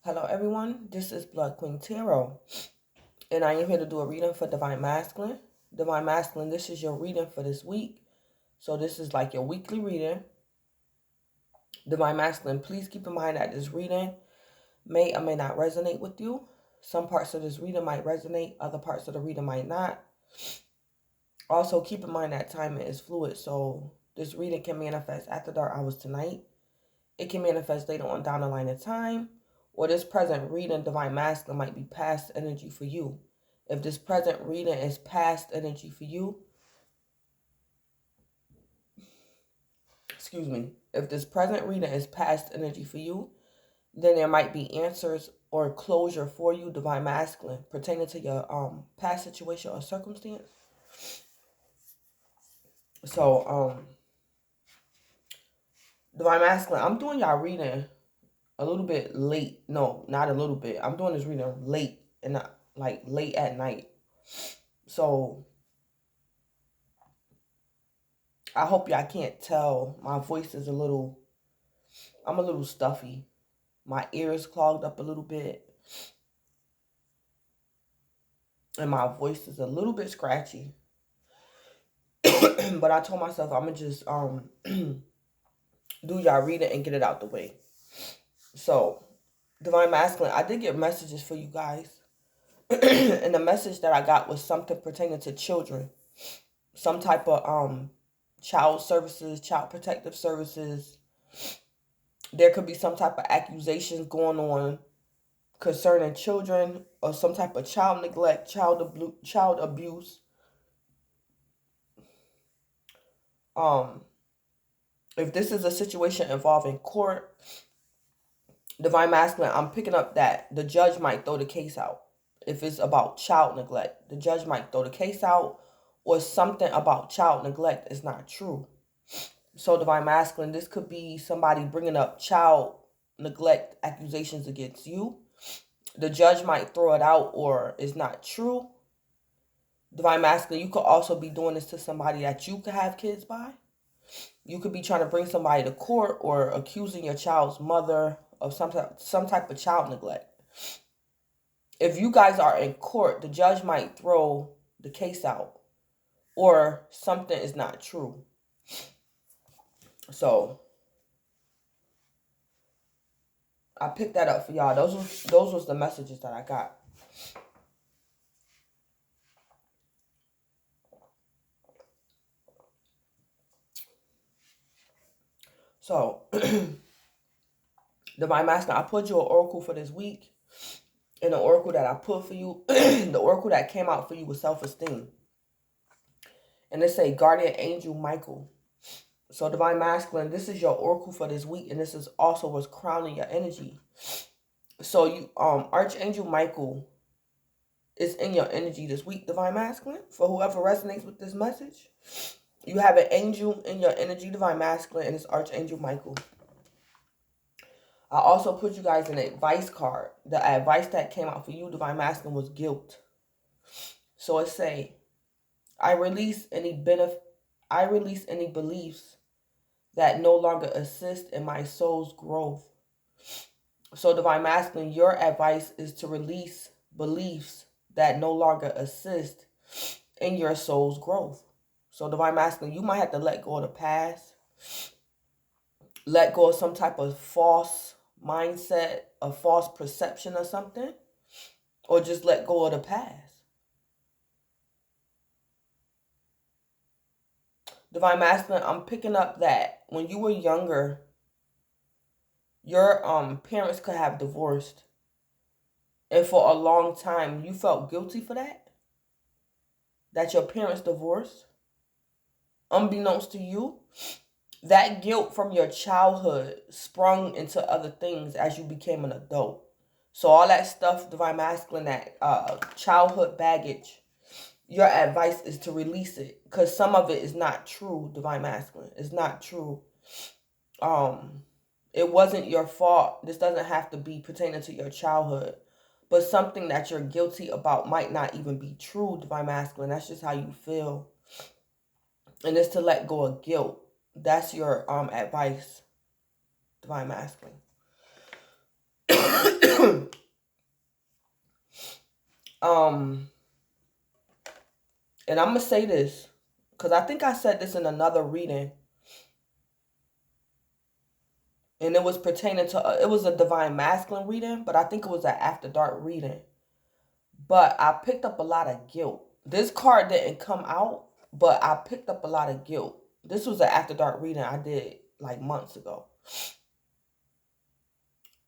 Hello everyone, this is Blood Queen Tarot, and I am here to do a reading for Divine Masculine. Divine Masculine, this is your reading for this week. So this is like your weekly reading. Divine Masculine, please keep in mind that this reading may or may not resonate with you. Some parts of this reading might resonate, other parts of the reading might not. Also, keep in mind that timing is fluid, so this reading can manifest after dark hours tonight. It can manifest later on down the line of time, or this present reading, Divine Masculine, might be past energy for you. If this present reading is past energy for you, if this present reading is past energy for you, then there might be answers or closure for you, Divine Masculine, pertaining to your past situation or circumstance. So, Divine Masculine, I'm doing y'all reading a little bit late. No, not a little bit. I'm doing this reading late and like late at night. So I hope y'all can't tell. My voice is I'm a little stuffy. My ears clogged up a little bit. And my voice is a little bit scratchy. But I told myself I'm gonna just do y'all reading and get it out the way. So, Divine Masculine, I did get messages for you guys. And the message that I got was something pertaining to children. Some type of child services, child protective services. There could be some type of accusations going on concerning children or some type of child neglect, child abuse. If this is a situation involving court, Divine Masculine, I'm picking up that the judge might throw the case out. If it's about child neglect, the judge might throw the case out, or something about child neglect is not true. So, Divine Masculine, this could be somebody bringing up child neglect accusations against you. The judge might throw it out, or it's not true. Divine Masculine, you could also be doing this to somebody that you could have kids by. You could be trying to bring somebody to court or accusing your child's mother of some type of child neglect. If you guys are in court, the judge might throw the case out, or something is not true. So I picked that up for y'all. Those was the messages that I got. So, Divine Masculine, I put you an oracle for this week. And the oracle that I put for you, the oracle that came out for you was self-esteem. And it say Guardian Angel Michael. So, Divine Masculine, this is your oracle for this week. And this is also what's crowning your energy. So, you Archangel Michael is in your energy this week, Divine Masculine. For whoever resonates with this message, you have an angel in your energy, Divine Masculine, and it's Archangel Michael. I also put you guys an advice card. The advice that came out for you, Divine Masculine, was guilt. So it say, I release any beliefs that no longer assist in my soul's growth. So Divine Masculine, your advice is to release beliefs that no longer assist in your soul's growth. So Divine Masculine, you might have to let go of the past. Let go of some type of false mindset, a false perception or something. Or just let go of the past. Divine Masculine, I'm picking up that when you were younger, your parents could have divorced. And for a long time, you felt guilty for that? That your parents divorced? Unbeknownst to you? That guilt from your childhood sprung into other things as you became an adult. So all that stuff, Divine Masculine, that childhood baggage, your advice is to release it. Because some of it is not true, Divine Masculine. It's not true. It wasn't your fault. This doesn't have to be pertaining to your childhood. But something that you're guilty about might not even be true, Divine Masculine. That's just how you feel. And it's to let go of guilt. That's your advice, Divine Masculine. um, and I'm gonna say this because I think I said this in another reading, and it was pertaining to it was a divine masculine reading, but I think it was an after dark reading. But I picked up a lot of guilt. This card didn't come out, but I picked up a lot of guilt. This was an after dark reading I did like months ago.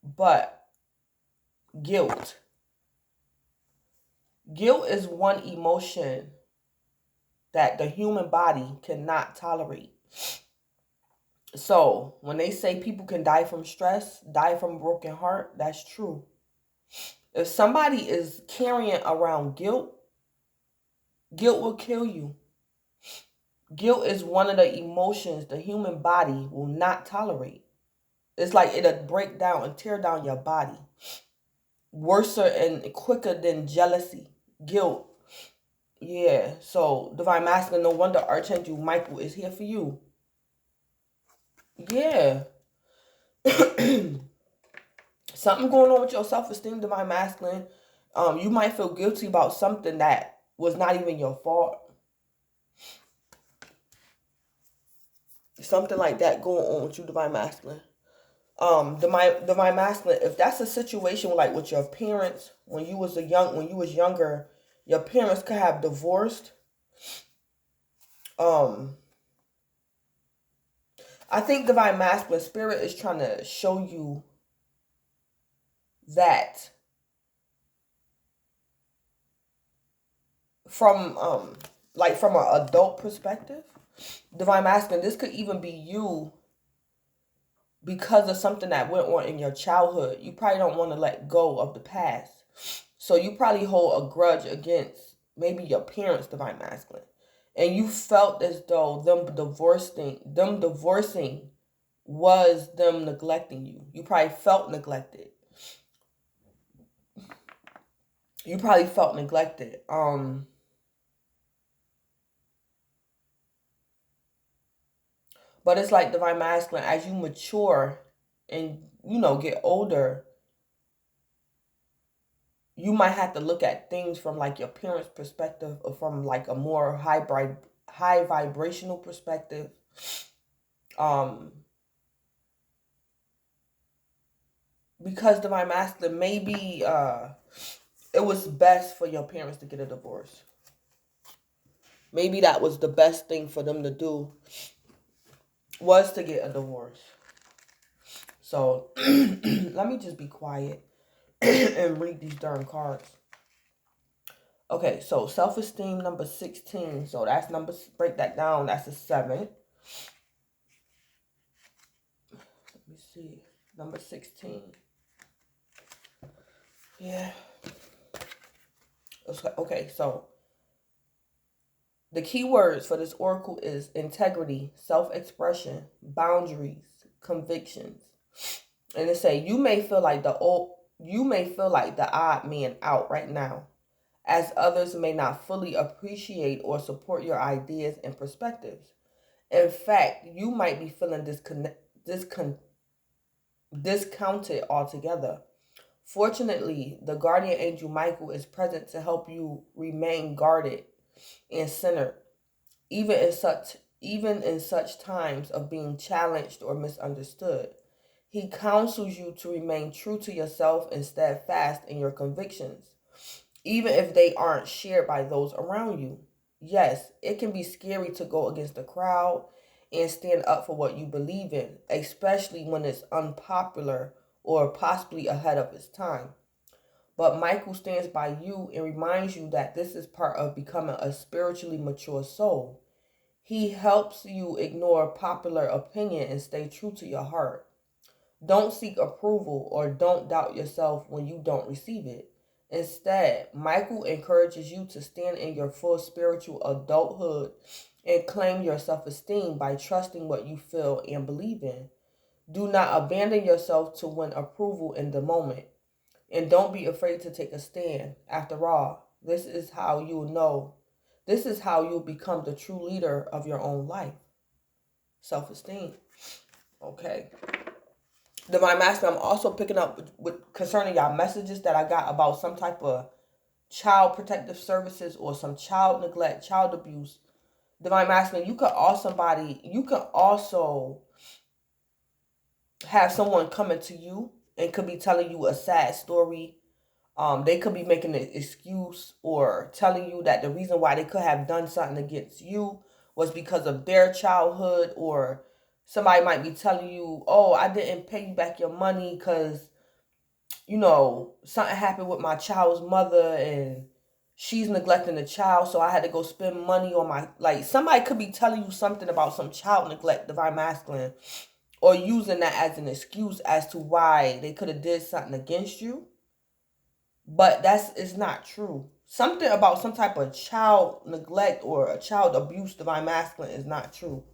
But guilt. Guilt is one emotion that the human body cannot tolerate. So when they say people can die from stress, die from a broken heart, that's true. If somebody is carrying around guilt, guilt will kill you. Guilt is one of the emotions the human body will not tolerate. It's like it'll break down and tear down your body. Worse and quicker than jealousy. Guilt. Yeah. So, Divine Masculine, no wonder Archangel Michael is here for you. Yeah. Something going on with your self-esteem, Divine Masculine. You might feel guilty about something that was not even your fault. Something like that going on with you, Divine Masculine. Divine Masculine, if that's a situation like with your parents when you was younger, your parents could have divorced. I think Divine Masculine Spirit is trying to show you that from from an adult perspective, Divine Masculine, this could even be you because of something that went on in your childhood. You probably don't want to let go of the past. So you probably hold a grudge against maybe your parents, Divine Masculine. And you felt as though them divorcing was them neglecting you. You probably felt neglected. But it's like Divine Masculine, as you mature and, get older, you might have to look at things from like your parents' perspective or from like a more high vibrational perspective. Because Divine Masculine, maybe it was best for your parents to get a divorce. Maybe that was the best thing for them to do, was to get a divorce. So let me just be quiet and read these darn cards. Okay, so self-esteem number 16. So that's break that down. That's a 7. Let me see. Number 16. Yeah. Okay, so the key words for this oracle is integrity, self-expression, boundaries, convictions. And it say you may feel like the odd man out right now, as others may not fully appreciate or support your ideas and perspectives. In fact, you might be feeling discounted altogether. Fortunately, the guardian angel Michael is present to help you remain guarded and centered, even in such times of being challenged or misunderstood. He counsels you to remain true to yourself and steadfast in your convictions, even if they aren't shared by those around you. Yes, it can be scary to go against the crowd and stand up for what you believe in, especially when it's unpopular or possibly ahead of its time. But Michael stands by you and reminds you that this is part of becoming a spiritually mature soul. He helps you ignore popular opinion and stay true to your heart. Don't seek approval or don't doubt yourself when you don't receive it. Instead, Michael encourages you to stand in your full spiritual adulthood and claim your self-esteem by trusting what you feel and believe in. Do not abandon yourself to win approval in the moment. And don't be afraid to take a stand. After all, this is how you'll become the true leader of your own life. Self-esteem. Okay. Divine Masculine, I'm also picking up with concerning y'all messages that I got about some type of child protective services or some child neglect, child abuse. Divine Masculine, you could also have someone coming to you and could be telling you a sad story. They could be making an excuse or telling you that the reason why they could have done something against you was because of their childhood, or somebody might be telling you, oh, I didn't pay you back your money because, something happened with my child's mother and she's neglecting the child, so I had to go spend money on like, somebody could be telling you something about some child neglect, Divine Masculine, or using that as an excuse as to why they could have did something against you. But it's not true. Something about some type of child neglect or a child abuse, Divine Masculine, is not true.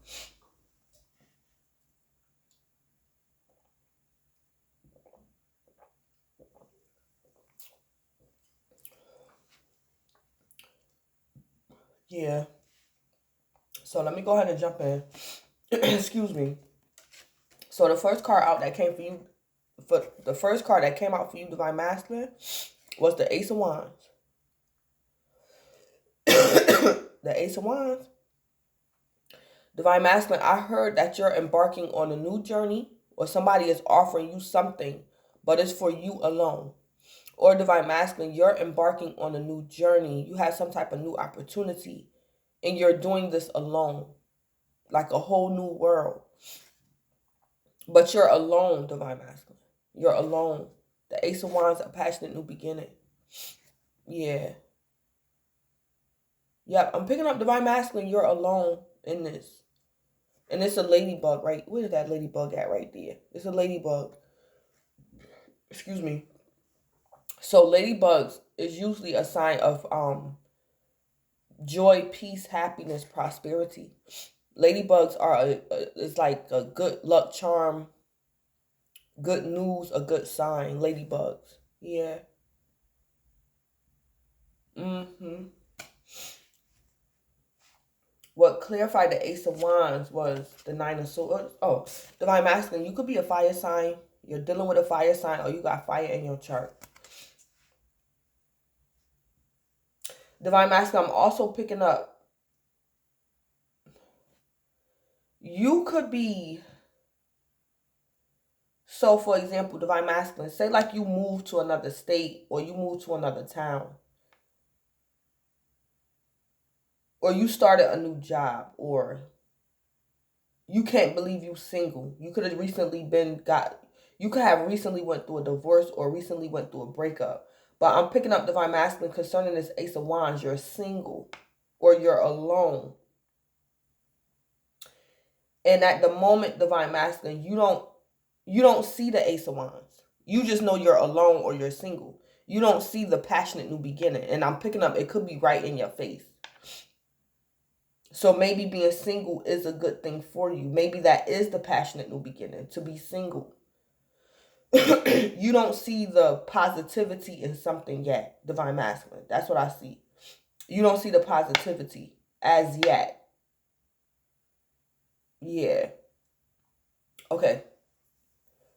Yeah. So let me go ahead and jump in. Excuse me. So the first card out that came for you, the first card that came out for you, Divine Masculine, was the Ace of Wands. The Ace of Wands. Divine Masculine, I heard that you're embarking on a new journey, or somebody is offering you something, but it's for you alone. Or Divine Masculine, you're embarking on a new journey. You have some type of new opportunity, and you're doing this alone, like a whole new world. But you're alone, Divine Masculine. You're alone. The Ace of Wands, a passionate new beginning. Yeah. Yep, I'm picking up Divine Masculine. You're alone in this. And it's a ladybug, right? Where's that ladybug at right there? It's a ladybug. Excuse me. So ladybugs is usually a sign of joy, peace, happiness, prosperity. Ladybugs are it's like a good luck charm, good news, a good sign. Ladybugs. Yeah. Mm-hmm. What clarified the Ace of Wands was the Nine of Swords. Oh, Divine Masculine, you could be a fire sign. You're dealing with a fire sign, or you got fire in your chart. Divine Masculine, I'm also picking up. You could be. So, for example, Divine Masculine, say like you move to another state or you move to another town, or you started a new job, or you can't believe you single. You could have recently you could have recently went through a divorce or recently went through a breakup. But I'm picking up Divine Masculine concerning this Ace of Wands. You're single or you're alone. And at the moment, Divine Masculine, you don't see the Ace of Wands. You just know you're alone or you're single. You don't see the passionate new beginning. And I'm picking up, it could be right in your face. So maybe being single is a good thing for you. Maybe that is the passionate new beginning, to be single. You don't see the positivity in something yet, Divine Masculine. That's what I see. You don't see the positivity as yet. Yeah. Okay.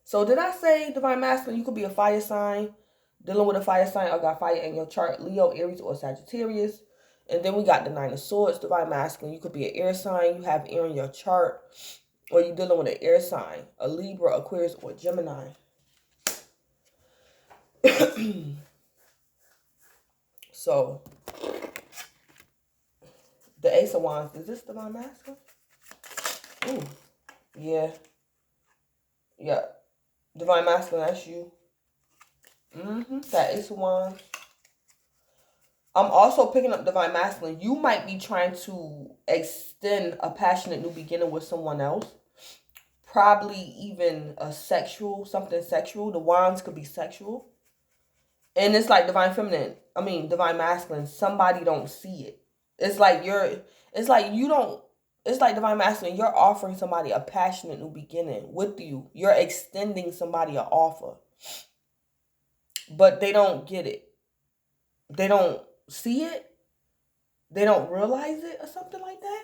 So did I say, Divine Masculine, you could be a fire sign, dealing with a fire sign, or got fire in your chart, Leo, Aries, or Sagittarius. And then we got the Nine of Swords, Divine Masculine. You could be an air sign, you have air in your chart, or you're dealing with an air sign, a Libra, Aquarius, or Gemini. So, the Ace of Wands, is this Divine Masculine? Ooh, yeah. Yeah. Divine Masculine, that's you. That Ace of Wands. I'm also picking up Divine Masculine. You might be trying to extend a passionate new beginning with someone else. Probably even something sexual. The Wands could be sexual. And it's like Divine Masculine, somebody don't see it. It's like Divine Masculine, you're offering somebody a passionate new beginning with you. You're extending somebody an offer. But they don't get it. They don't see it. They don't realize it or something like that.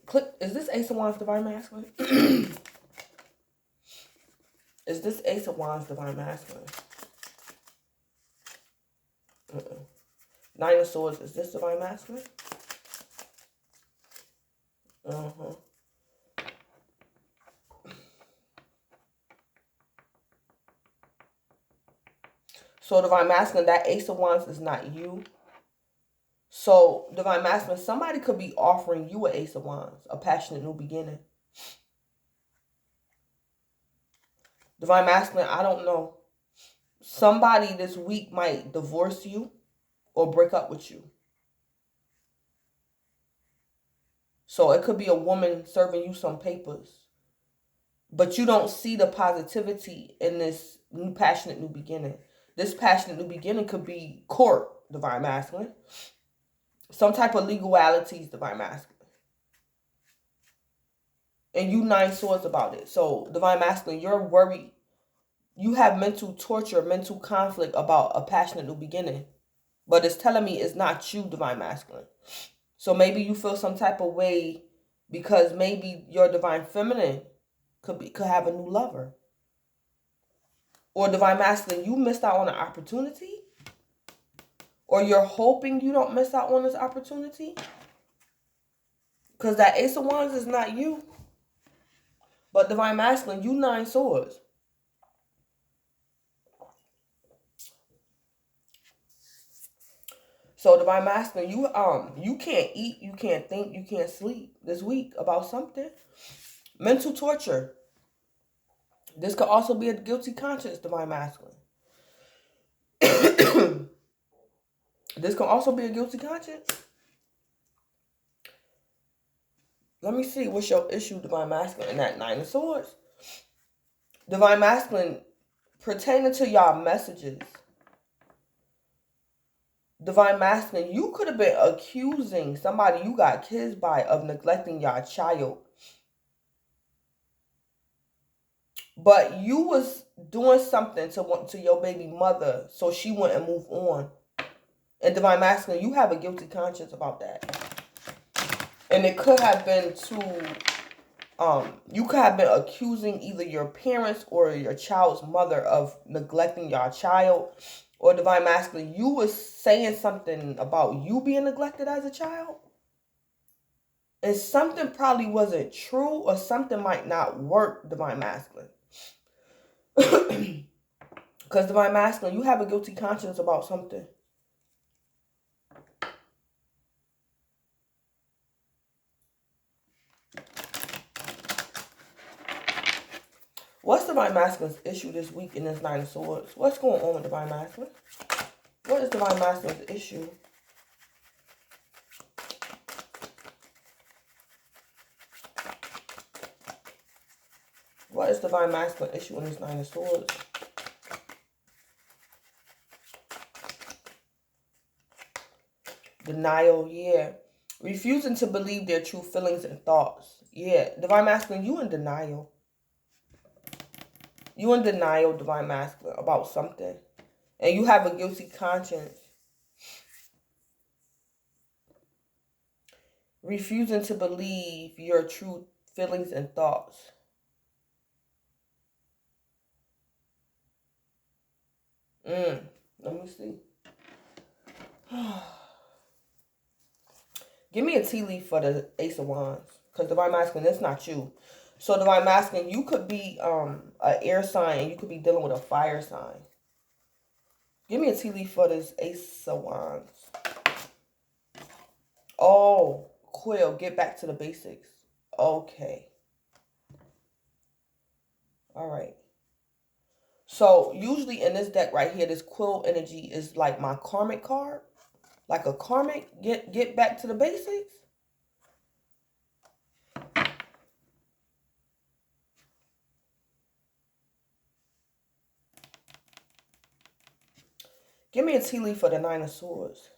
Click. Is this Ace of Wands Divine Masculine? Is this Ace of Wands Divine Masculine? Nine of Swords. Is this Divine Masculine? So Divine Masculine, that Ace of Wands is not you. So Divine Masculine, somebody could be offering you an Ace of Wands, a passionate new beginning. Divine Masculine, I don't know. Somebody this week might divorce you or break up with you. So it could be a woman serving you some papers. But you don't see the positivity in this new passionate new beginning. This passionate new beginning could be court, Divine Masculine. Some type of legalities, Divine Masculine. And you 9 swords about it. So, Divine Masculine, you're worried. You have mental torture, mental conflict about a passionate new beginning. But it's telling me it's not you, Divine Masculine. So maybe you feel some type of way because maybe your Divine Feminine could have a new lover. Or Divine Masculine, you missed out on an opportunity. Or you're hoping you don't miss out on this opportunity. Because that Ace of Wands is not you. But Divine Masculine, you 9 swords. So Divine Masculine, you can't eat, you can't think, you can't sleep this week about something. Mental torture. This could also be a guilty conscience, Divine Masculine. This can also be a guilty conscience. Let me see what's your issue, Divine Masculine, in that 9 of Swords. Divine Masculine, pertaining to y'all messages. Divine Masculine, you could have been accusing somebody you got kids by of neglecting your child. But you was doing something to your baby mother so she wouldn't move on. And Divine Masculine, you have a guilty conscience about that. And it could have been you could have been accusing either your parents or your child's mother of neglecting your child. Or Divine Masculine, you was saying something about you being neglected as a child. And something probably wasn't true or something might not work, Divine Masculine. Because Divine Masculine, you have a guilty conscience about something. What's Divine Masculine's issue this week in this 9 of Swords? What's going on with Divine Masculine? What is Divine Masculine's issue? What is Divine Masculine issue in this 9 of Swords? Denial, yeah. Refusing to believe their true feelings and thoughts. Yeah, Divine Masculine, you in denial. You in denial, Divine Masculine, about something. And you have a guilty conscience. Refusing to believe your true feelings and thoughts. Let me see. Give me a tea leaf for the Ace of Wands. Because Divine Masculine, that's not you. So Divine Masculine, you could be an air sign and you could be dealing with a fire sign. Give me a tea leaf for this Ace of Wands. Oh, Quill, get back to the basics. Okay. All right. So usually in this deck right here, this Quill energy is like my karmic card. Like a karmic, get back to the basics. Give me a tea leaf for the 9 of Swords.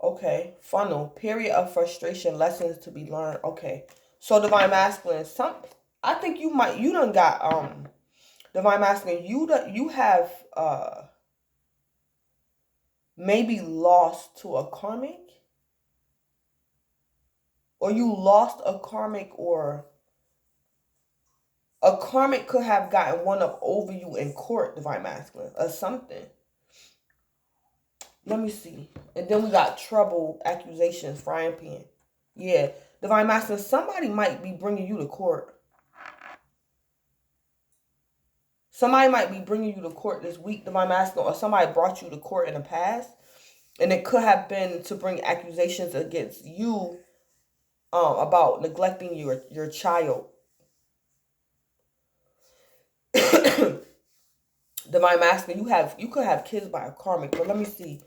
Okay, funnel, period of frustration, lessons to be learned. Okay, so Divine Masculine, I think you done got, Divine Masculine, you have, maybe lost to a karmic, or you lost a karmic, or a karmic could have gotten one up over you in court, divine masculine, or something. Let me see. And then we got trouble, accusations, frying pan. Yeah, divine masculine, somebody might be bringing you to court. Somebody might be bringing you to court this week, divine masculine, or somebody brought you to court in the past. And it could have been to bring accusations against you about neglecting your child. Divine masculine, you could have kids by a karmic, but let me see.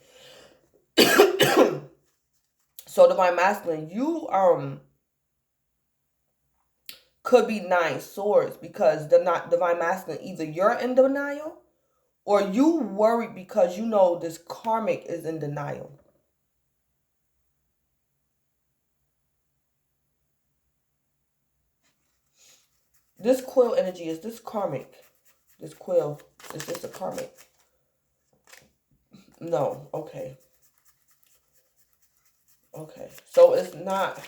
So divine masculine, you could be 9 swords, because the not divine masculine, either you're in denial or you worried because you know this karmic is in denial. This quill energy, is this karmic? This quill, is this a karmic? No. Okay. Okay. So it's not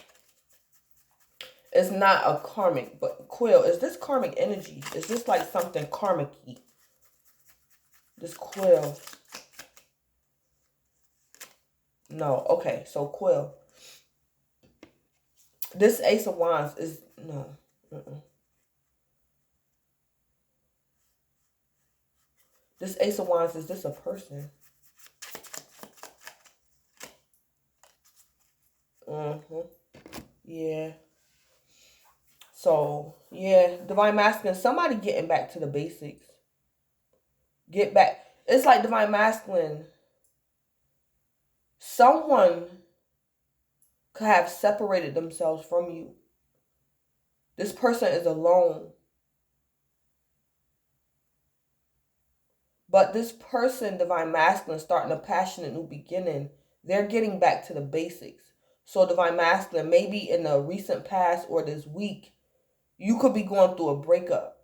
a karmic, but quill, is this karmic energy? Is this like something karmic-y? This quill. No. Okay. So quill. This Ace of Wands is no. This Ace of Wands, is this a person? Yeah. So, yeah, divine masculine, somebody getting back to the basics. Get back. It's like divine masculine. Someone could have separated themselves from you. This person is alone. But this person, divine masculine, starting a passionate new beginning, they're getting back to the basics. So divine masculine, maybe in the recent past or this week, you could be going through a breakup.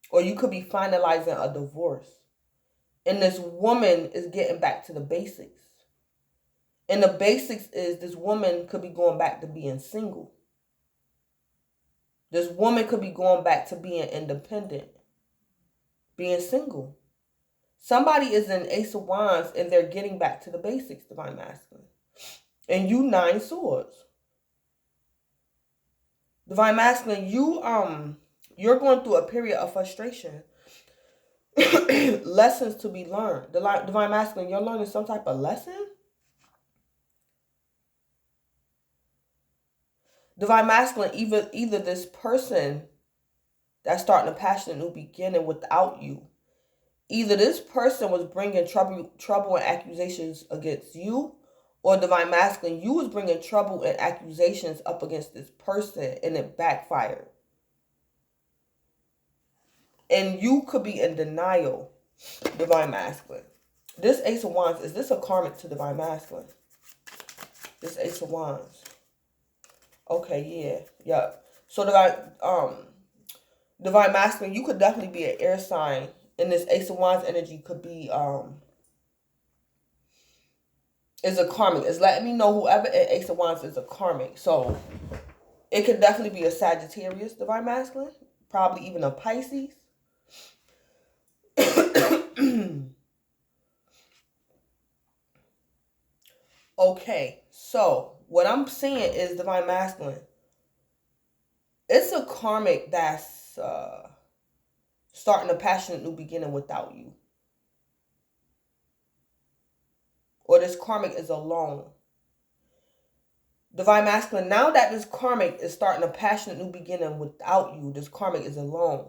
Or you could be finalizing a divorce. And this woman is getting back to the basics. And the basics is this woman could be going back to being single. This woman could be going back to being independent. Being single. Somebody is in Ace of Wands and they're getting back to the basics, divine masculine. And you 9 swords. Divine masculine, you're going through a period of frustration. Lessons to be learned. Divine masculine, you're learning some type of lesson. Divine masculine, either this person that's starting a passionate new beginning without you. Either this person was bringing trouble and accusations against you, or divine masculine, you was bringing trouble and accusations up against this person and it backfired. And you could be in denial, divine masculine. This Ace of Wands, is this a karmic to divine masculine? This Ace of Wands. Okay, yeah. So divine masculine, you could definitely be an air sign. And this Ace of Wands energy could be is a karmic. It's letting me know whoever in Ace of Wands is a karmic. So it could definitely be a Sagittarius, divine masculine. Probably even a Pisces. Okay, so what I'm seeing is divine masculine. It's a karmic that's starting a passionate new beginning without you. Or this karmic is alone. Divine masculine, now that this karmic is starting a passionate new beginning without you, this karmic is alone.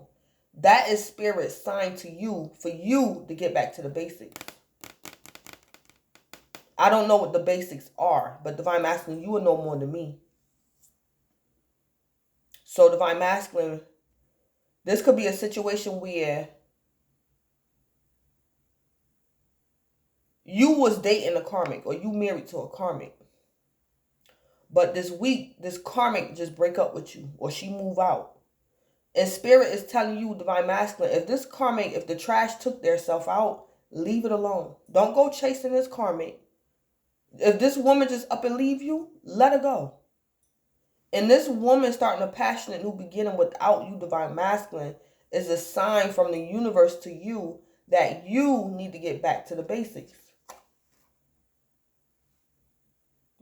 That is spirit's sign to you for you to get back to the basics. I don't know what the basics are, but divine masculine, you will know more than me. So divine masculine, this could be a situation where you was dating a karmic or you married to a karmic. But this week, this karmic just break up with you or she move out. And spirit is telling you, divine masculine, if this karmic, if the trash took their self out, Leave it alone. Don't go chasing this karmic. If this woman just up and leave you, let her go. And this woman starting a passionate new beginning without you, divine masculine, is a sign from the universe to you that you need to get back to the basics.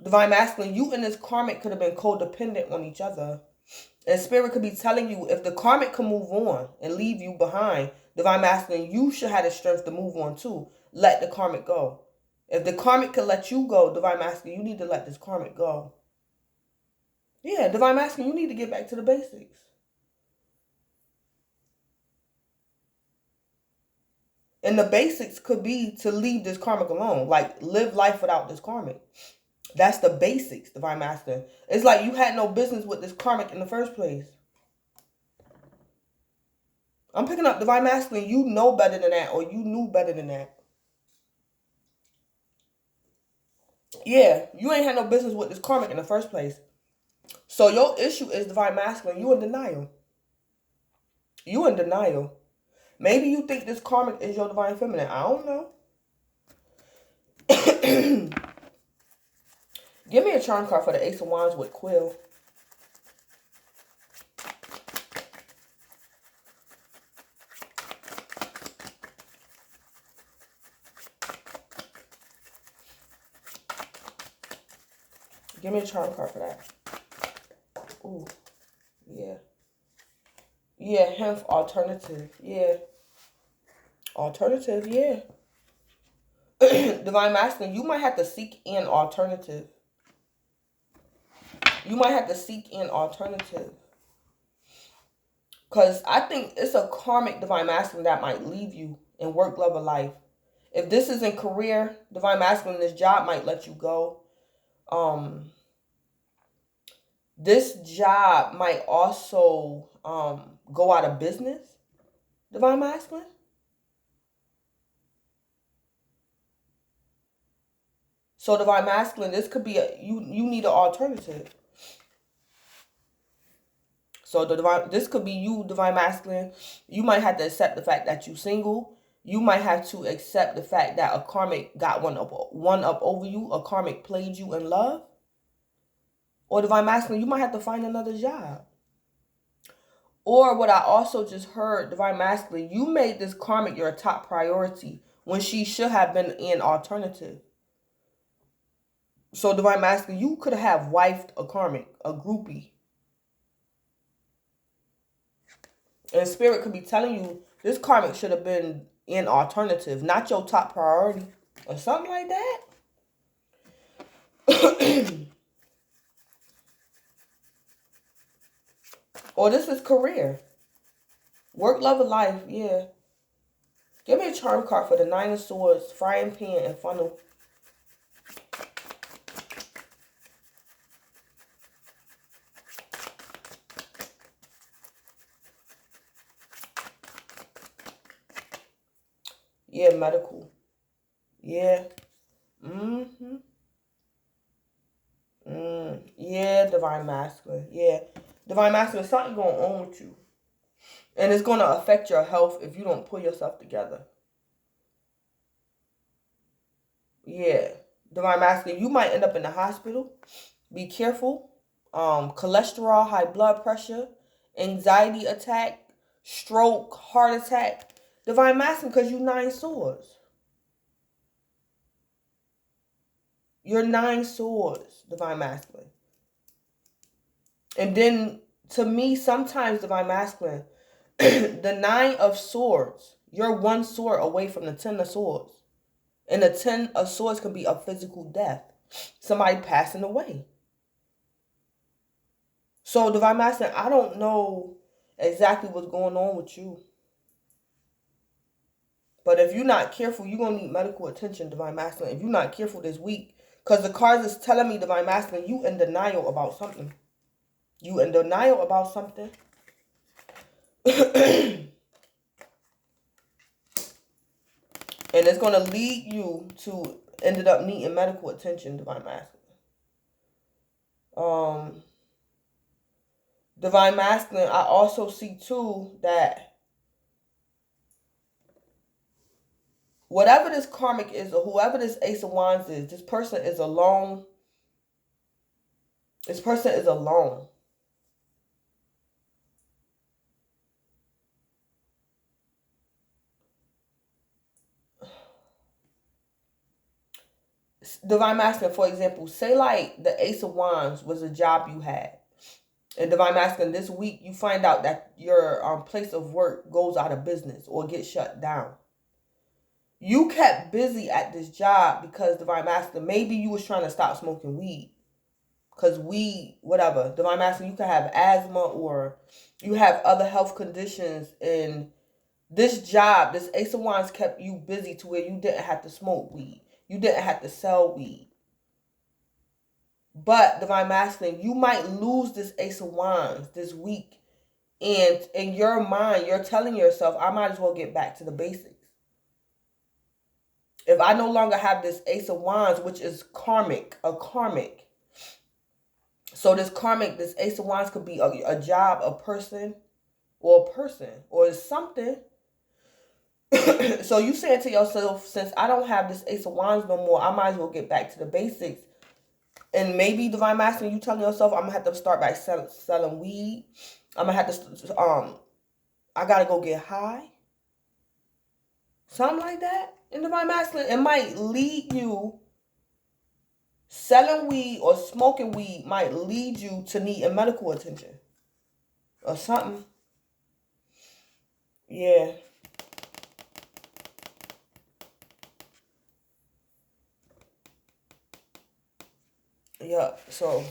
Divine masculine, you and this karmic could have been codependent on each other. And spirit could be telling you, if the karmic can move on and leave you behind, divine masculine, you should have the strength to move on too. Let the karmic go. If the karmic can let you go, divine masculine, you need to let this karmic go. Yeah, divine masculine, you need to get back to the basics. And the basics could be to leave this karmic alone. Like, live life without this karmic. That's the basics, divine masculine. It's like you had no business with this karmic in the first place. I'm picking up divine masculine. You know better than that, or you knew better than that. Yeah, you ain't had no business with this karmic in the first place. So your issue is divine masculine. You in denial. You in denial. Maybe you think this karmic is your divine feminine. I don't know. Give me a charm card for the Ace of Wands with Quill. Give me a charm card for that. Ooh. Yeah. Yeah, hemp alternative. Yeah. Alternative, yeah. Divine masculine, you might have to seek an alternative. You might have to seek an alternative. Because I think it's a karmic divine masculine that might leave you in work, love, or life. If this is in career, divine masculine, this job might let you go. This job might also go out of business, divine masculine. So divine masculine, this could be you need an alternative. So this could be you, divine masculine. You might have to accept the fact that you're single. You might have to accept the fact that a karmic got one up over you. A karmic played you in love. Or divine masculine, you might have to find another job. Or what I also just heard, divine masculine, you made this karmic your top priority when she should have been an alternative. So divine masculine, you could have wifed a karmic, a groupie. And spirit could be telling you this karmic should have been an alternative, not your top priority or something like that. Or this is career. Work, love, and life, yeah. Give me a charm card for the Nine of Swords, frying pan, and funnel. Yeah, medical. Yeah. Yeah, divine masculine. Yeah. Divine masculine, something going on with you. And it's going to affect your health if you don't pull yourself together. Yeah. Divine masculine, you might end up in the hospital. Be careful. Cholesterol, high blood pressure, anxiety attack, stroke, heart attack. Divine masculine, because you 9 swords. You're 9 swords, divine masculine. And then, to me, sometimes, divine masculine, the 9 of swords, you're 1 sword away from the 10 of swords. And the 10 of swords can be a physical death. Somebody passing away. So, divine masculine, I don't know exactly what's going on with you. But if you're not careful, you're going to need medical attention, divine masculine. If you're not careful this week, because the cards is telling me, divine masculine, you in denial about something. You in denial about something. And it's going to lead you to ended up needing medical attention, divine masculine. Divine masculine, I also see too that Whatever this karmic is, or whoever this Ace of Wands is, this person is alone. This person is alone. Divine Masculine, for example, say like the Ace of Wands was a job you had. And Divine Masculine, this week you find out that your place of work goes out of business or gets shut down. You kept busy at this job because Divine Masculine, maybe you was trying to stop smoking weed. Because weed, whatever. Divine Masculine, you could have asthma or you have other health conditions. And this job, this Ace of Wands kept you busy to where you didn't have to smoke weed. You didn't have to sell weed. But Divine Masculine, you might lose this Ace of Wands this week. And in your mind, you're telling yourself, I might as well get back to the basics. If I no longer have this Ace of Wands, which is karmic, a karmic. So this karmic, this Ace of Wands could be a job, a person, or something. So you saying to yourself, since I don't have this Ace of Wands no more, I might as well get back to the basics. And maybe Divine Masculine, you telling yourself, I'm going to have to start by selling weed. I'm going to have to, I got to go get high. Something like that. In Divine Masculine, it might lead you, selling weed or smoking weed might lead you to need a medical attention. Or something. Yeah. Yeah, so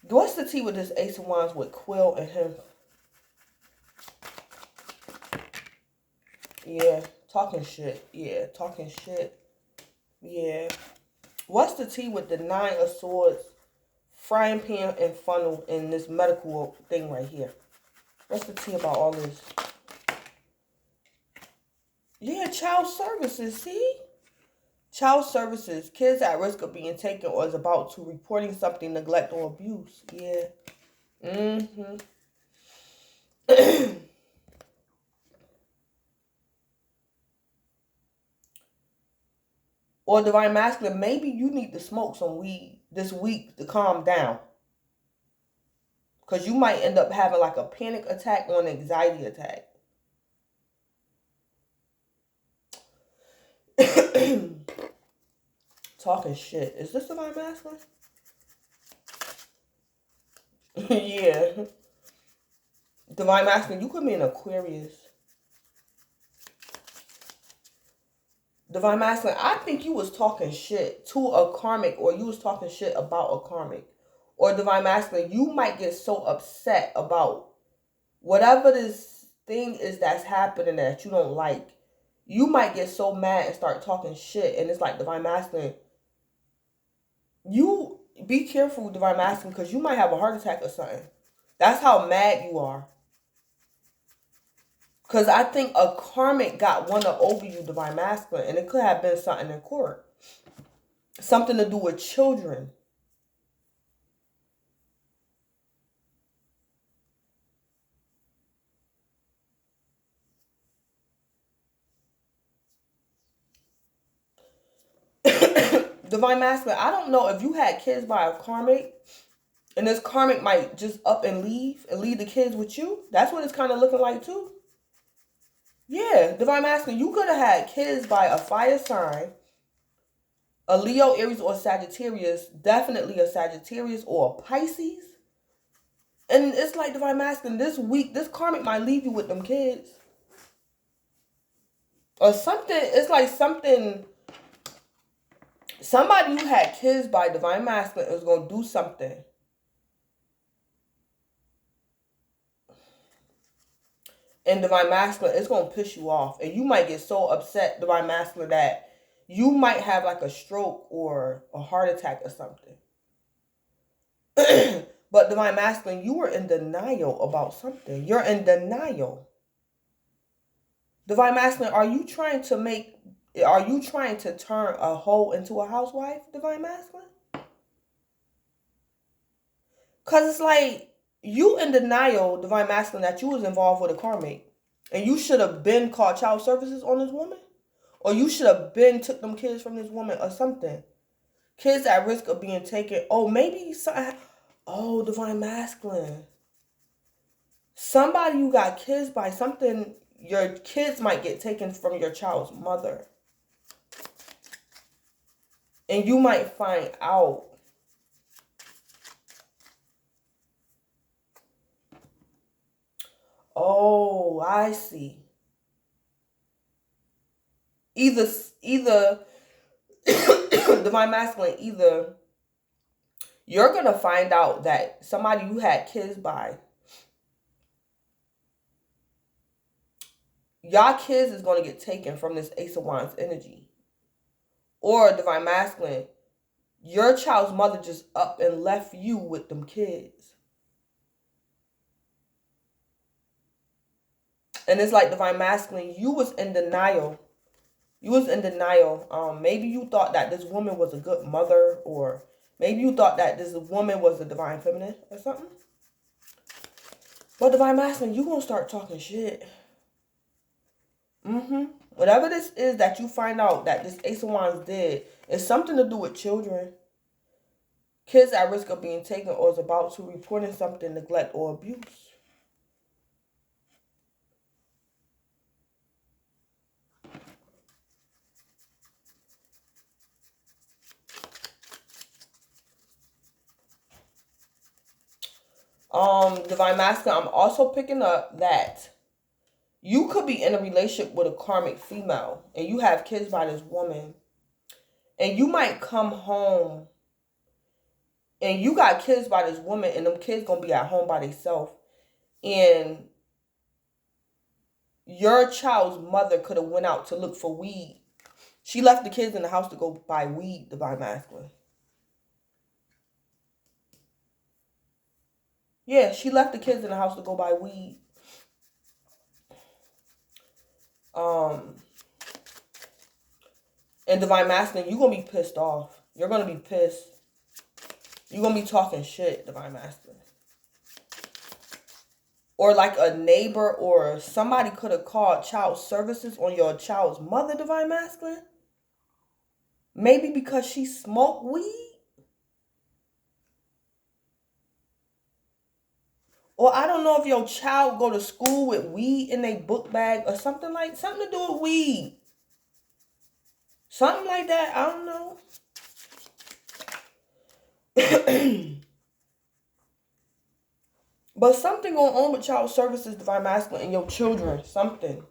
what's the tea with this Ace of Wands with Quill and him? Yeah, talking shit. Yeah, talking shit. Yeah. What's the tea with the Nine of Swords, frying pan and funnel, and this medical thing right here? What's the tea about all this? Yeah, child services, see? Child services, kids at risk of being taken or is about to reporting something, neglect or abuse. Yeah. Or Divine Masculine, maybe you need to smoke some weed this week to calm down. Because you might end up having like a panic attack or an anxiety attack. Talking shit. Is this Divine Masculine? Yeah. Divine Masculine, you could be an Aquarius. Divine Masculine, I think you was talking shit to a karmic, or you was talking shit about a karmic. Or Divine Masculine, you might get so upset about whatever this thing is that's happening that you don't like. You might get so mad and start talking shit. And it's like, Divine Masculine, you be careful, Divine Masculine, because you might have a heart attack or something. That's how mad you are. Because I think a karmic got one up over you, Divine Masculine. And it could have been something in court. Something to do with children. Divine Masculine, I don't know if you had kids by a karmic, and this karmic might just up and leave the kids with you. That's what it's kind of looking like too. Yeah, Divine Masculine, you could have had kids by a fire sign, a Leo, Aries, or Sagittarius, definitely a Sagittarius or a Pisces. And it's like, Divine Masculine, this week, this karmic might leave you with them kids. Or something, it's like somebody who had kids by Divine Masculine is going to do something. And Divine Masculine, it's going to piss you off. And you might get so upset, Divine Masculine, that you might have like a stroke or a heart attack or something. But Divine Masculine, you were in denial about something. You're in denial. Divine Masculine, are you trying to turn a hoe into a housewife, Divine Masculine? Because it's like, you in denial, Divine Masculine, that you was involved with a karmic. And you should have been called child services on this woman. Or you should have been took them kids from this woman or something. Kids at risk of being taken. Oh, maybe something. Oh, divine masculine. Somebody you got kids by, something, your kids might get taken from your child's mother. And you might find out. Oh, I see. Either divine masculine, either you're going to find out that somebody you had kids by, y'all kids is going to get taken from this Ace of Wands energy. Or divine masculine, your child's mother just up and left you with them kids. And it's like divine masculine, you was in denial. You was in denial. Maybe you thought that this woman was a good mother, or maybe you thought that this woman was a divine feminine or something. But divine masculine, you gonna start talking shit. Whatever this is that you find out that this Ace of Wands did, is something to do with children. Kids at risk of being taken or is about to reporting something, neglect or abuse. Divine masculine, I'm also picking up that you could be in a relationship with a karmic female and you have kids by this woman, and you might come home and you got kids by this woman, and them kids gonna be at home by themselves, and your child's mother could have went out to look for weed. She left the kids in the house to go buy weed, divine masculine. Yeah, she left the kids in the house to go buy weed. And divine masculine, you're going to be pissed off. You're going to be pissed. You're going to be talking shit, divine masculine. Or like a neighbor or somebody could have called child services on your child's mother, divine masculine. Maybe because she smoked weed. Or I don't know if your child go to school with weed in their book bag or something to do with weed. Something like that. I don't know. But something going on with child services, divine masculine, and your children. Something.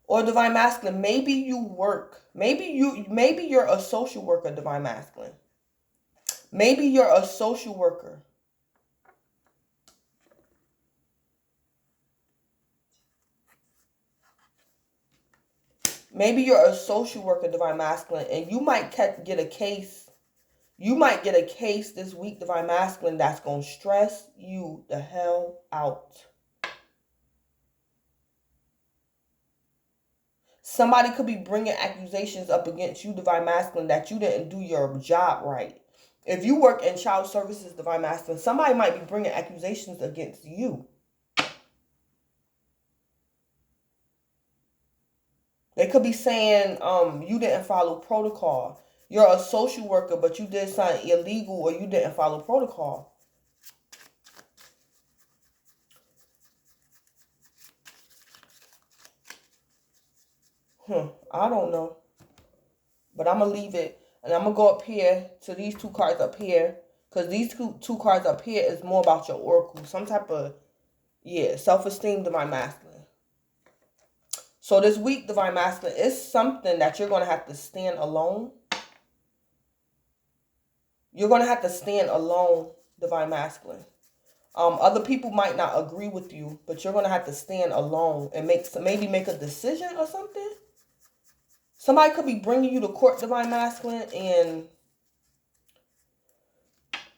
Or divine masculine, maybe you work. Maybe you're a social worker, divine masculine. Maybe you're a social worker. Maybe you're a social worker, divine masculine, and you might get a case. You might get a case this week, divine masculine, that's going to stress you the hell out. Somebody could be bringing accusations up against you, divine masculine, that you didn't do your job right. If you work in child services, divine masculine, somebody might be bringing accusations against you. They could be saying you didn't follow protocol. You're a social worker, but you did something illegal or you didn't follow protocol. I don't know. But I'm going to leave it. And I'm going to go up here to these two cards up here. Because these two cards up here is more about your oracle. Some type of, self-esteem, divine masculine. So this week, divine masculine, is something that you're going to have to stand alone. You're going to have to stand alone, divine masculine. Other people might not agree with you, but you're going to have to stand alone and maybe make a decision or something. Somebody could be bringing you to court, divine masculine, and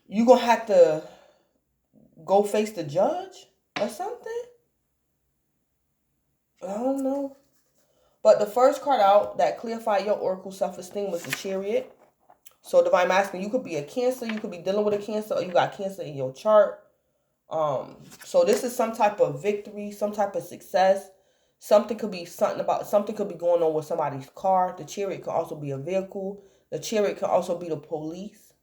you're going to have to go face the judge or something. I don't know. But the first card out that clarified your oracle self-esteem was the Chariot. So divine masculine, you could be a Cancer, you could be dealing with a Cancer, or you got Cancer in your chart. So this is some type of victory, some type of success. Something could be something could be going on with somebody's car. The Chariot could also be a vehicle. The Chariot could also be the police.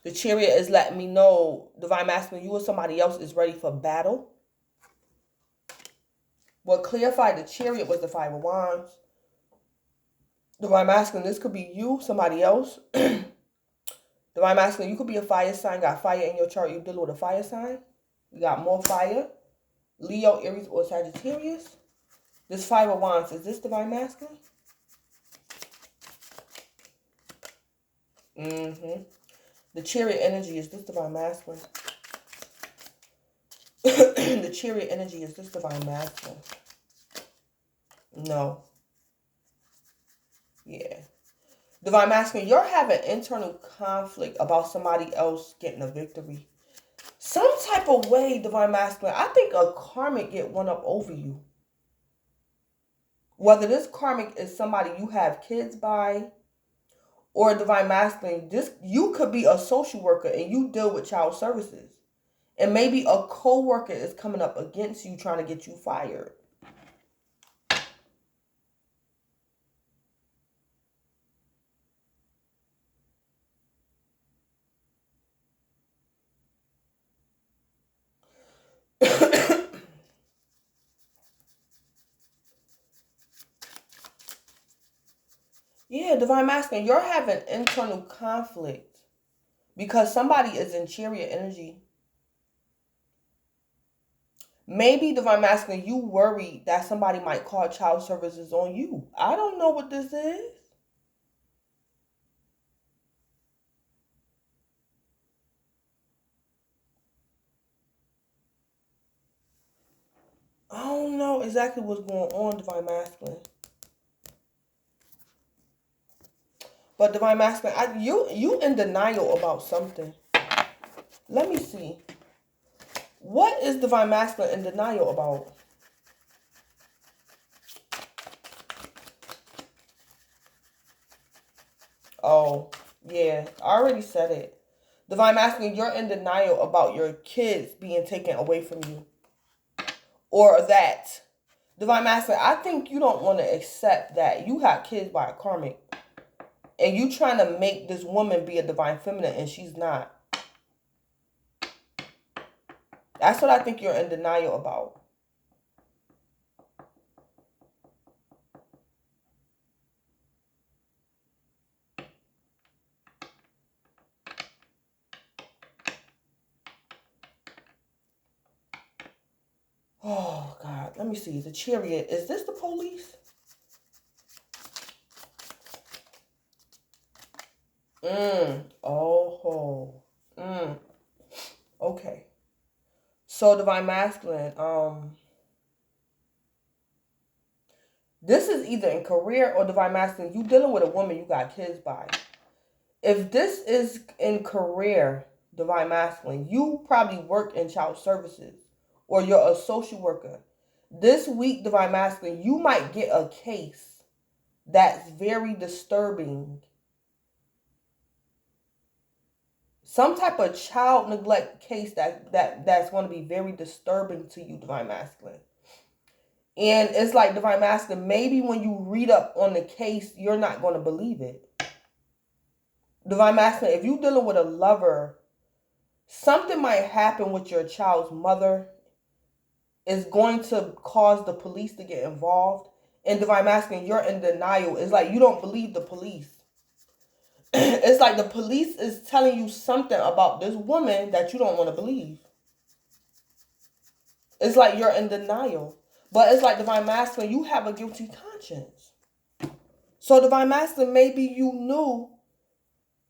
The Chariot is letting me know, divine masculine, you or somebody else is ready for battle. What clarified the Chariot was the Five of Wands. Divine masculine, this could be you, somebody else. Divine masculine, you could be a fire sign, got fire in your chart, you dealing with a fire sign. You got more fire. Leo, Aries, or Sagittarius. This Five of Wands, is this divine masculine? The Chariot energy, is this divine masculine? The Chariot energy, is this divine masculine? No. Yeah. Divine masculine, you're having internal conflict about somebody else getting a victory. Some type of way, divine masculine, I think a karmic get one up over you. Whether this karmic is somebody you have kids by, or divine masculine, you could be a social worker and you deal with child services. And maybe a co-worker is coming up against you trying to get you fired. Yeah, divine masculine, you're having internal conflict because somebody is in Chariot energy. Maybe divine masculine, you worry that somebody might call child services on you. I don't know what this is. I don't know exactly what's going on, divine masculine. But divine masculine, you in denial about something. Let me see. What is divine masculine in denial about? Oh, yeah, I already said it. Divine masculine, you're in denial about your kids being taken away from you. Or that. Divine masculine, I think you don't want to accept that you have kids by a karmic. And you trying to make this woman be a divine feminine and she's not. That's what I think you're in denial about. Oh, God. Let me see. The Chariot. Is this the police? Oh. Okay. So, divine masculine. This is either in career or divine masculine. You dealing with a woman you got kids by. If this is in career, divine masculine, you probably work in child services or you're a social worker. This week, divine masculine, you might get a case that's very disturbing. Some type of child neglect case that's going to be very disturbing to you, divine masculine. And it's like, divine masculine, maybe when you read up on the case, you're not going to believe it. Divine masculine, if you're dealing with a lover, something might happen with your child's mother is going to cause the police to get involved. And divine masculine, you're in denial. It's like you don't believe the police. It's like the police is telling you something about this woman that you don't want to believe. It's like you're in denial. But it's like, divine masculine, you have a guilty conscience. So divine masculine, maybe you knew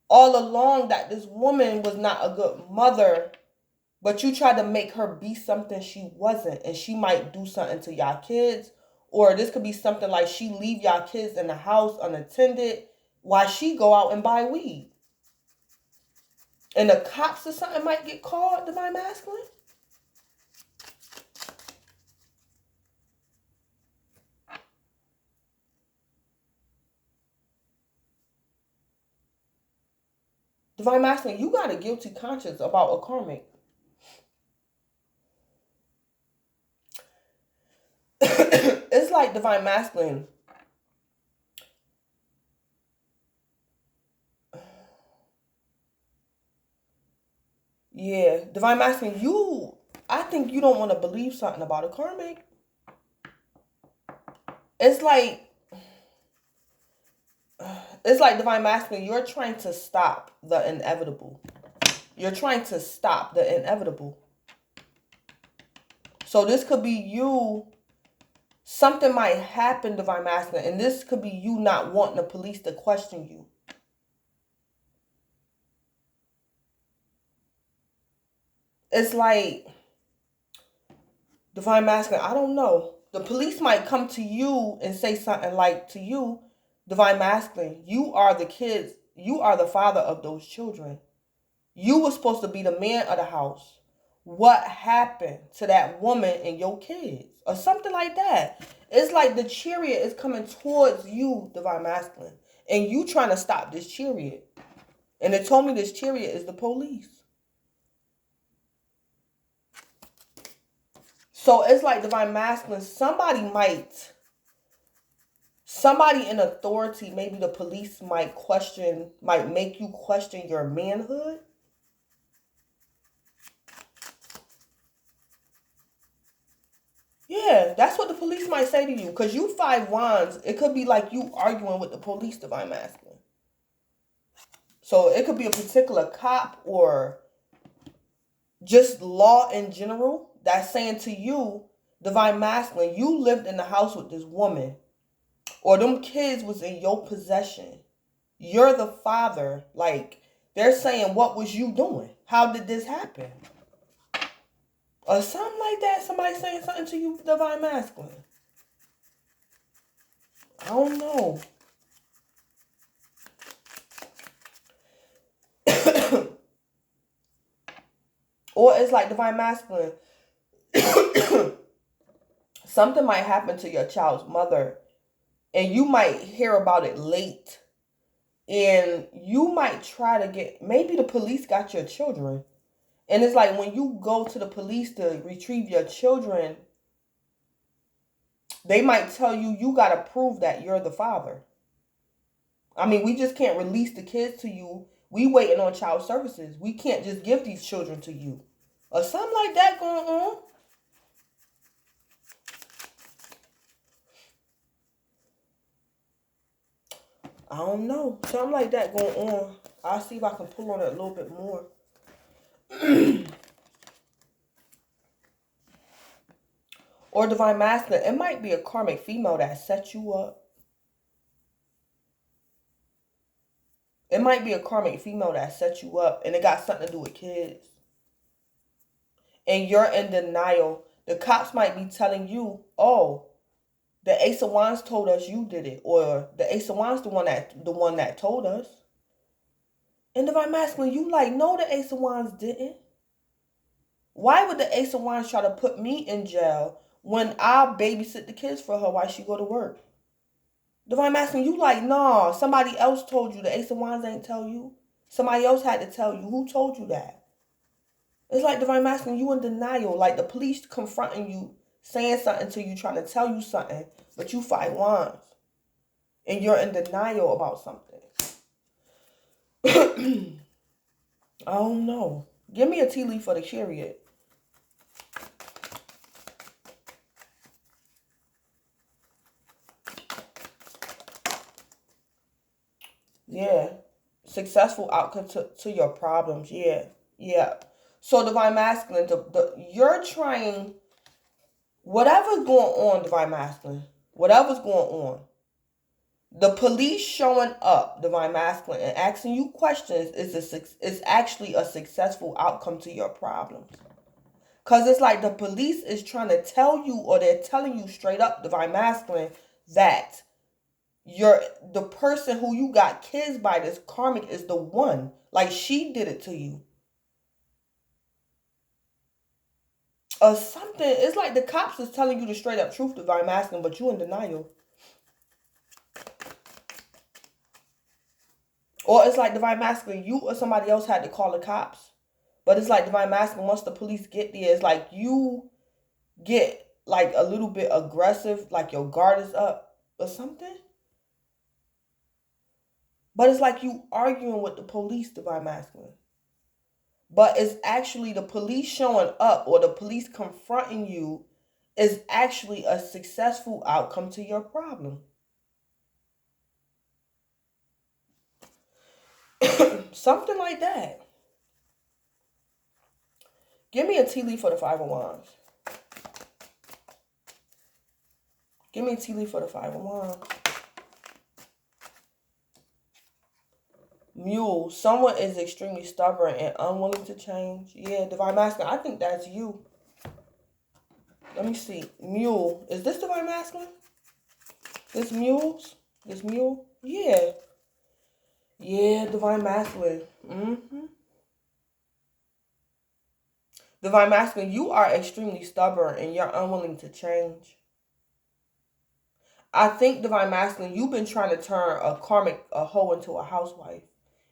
all along that this woman was not a good mother, but you tried to make her be something she wasn't, and she might do something to y'all kids, or this could be something like she leave y'all kids in the house unattended while she go out and buy weed. And the cops or something might get called, divine masculine. Divine Masculine, you got a guilty conscience about a karmic. It's like Divine Masculine. Yeah, Divine Masculine, I think you don't want to believe something about a karmic. It's like, Divine Masculine, you're trying to stop the inevitable. You're trying to stop the inevitable. So this could be you. Something might happen, Divine Masculine, and this could be you not wanting the police to question you. It's like, Divine Masculine, I don't know. The police might come to you and say something like to you, Divine Masculine, you are the kids, you are the father of those children. You were supposed to be the man of the house. What happened to that woman and your kids? Or something like that. It's like the chariot is coming towards you, Divine Masculine. And you trying to stop this chariot. And it told me this chariot is the police. So it's like Divine Masculine, somebody in authority, maybe the police might make you question your manhood. Yeah, that's what the police might say to you. Because you 5 wands, it could be like you arguing with the police, Divine Masculine. So it could be a particular cop or just law in general that's saying to you, Divine Masculine, you lived in the house with this woman. Or them kids was in your possession. You're the father. Like, they're saying, what was you doing? How did this happen? Or something like that. Somebody saying something to you, Divine Masculine. I don't know. Or it's like Divine Masculine. Something might happen to your child's mother. And you might hear about it late. And you might try to maybe the police got your children. And it's like when you go to the police to retrieve your children, they might tell you, you got to prove that you're the father. I mean, we just can't release the kids to you. We waiting on child services. We can't just give these children to you. Or something like that going on. I don't know. Something like that going on. I'll see if I can pull on it a little bit more. Or Divine Masculine, it might be a karmic female that set you up. It might be a karmic female that set you up, and it got something to do with kids. And you're in denial. The cops might be telling you, oh, the Ace of Wands told us you did it. Or the Ace of Wands the one that told us. And Divine Masculine, you like, no, the Ace of Wands didn't. Why would the Ace of Wands try to put me in jail when I babysit the kids for her while she go to work? Divine Masculine, you like, nah, somebody else told you. The Ace of Wands ain't tell you. Somebody else had to tell you. Who told you that? It's like Divine Masculine, you in denial. Like the police confronting you, saying something to you, trying to tell you something, but you 5 wands. And you're in denial about something. I don't know. Give me a tea leaf for the chariot. Yeah. Successful outcome to your problems. Yeah. Yeah. So Divine Masculine, you're trying, whatever's going on, Divine Masculine, whatever's going on, the police showing up, Divine Masculine, and asking you questions is actually a successful outcome to your problems. Because it's like the police is trying to tell you, or they're telling you straight up, Divine Masculine, that the person who you got kids by, this karmic, is the one. Like she did it to you. Or something. It's like the cops is telling you the straight up truth, Divine Masculine, but you in denial. Or it's like Divine Masculine, you or somebody else had to call the cops. But it's like Divine Masculine, once the police get there, it's like you get like a little bit aggressive, like your guard is up or something. But it's like you arguing with the police, Divine Masculine. But it's actually the police showing up or the police confronting you is actually a successful outcome to your problem. Something like that. Give me a tea leaf for the Five of Wands. Give me a tea leaf for the Five of Wands. Mule. Someone is extremely stubborn and unwilling to change. Yeah, Divine Masculine. I think that's you. Let me see. Mule. Is this Divine Masculine? This mules? This mule? Yeah. Yeah, Divine Masculine. Divine Masculine, you are extremely stubborn and you're unwilling to change. I think, Divine Masculine, you've been trying to turn a hoe into a housewife.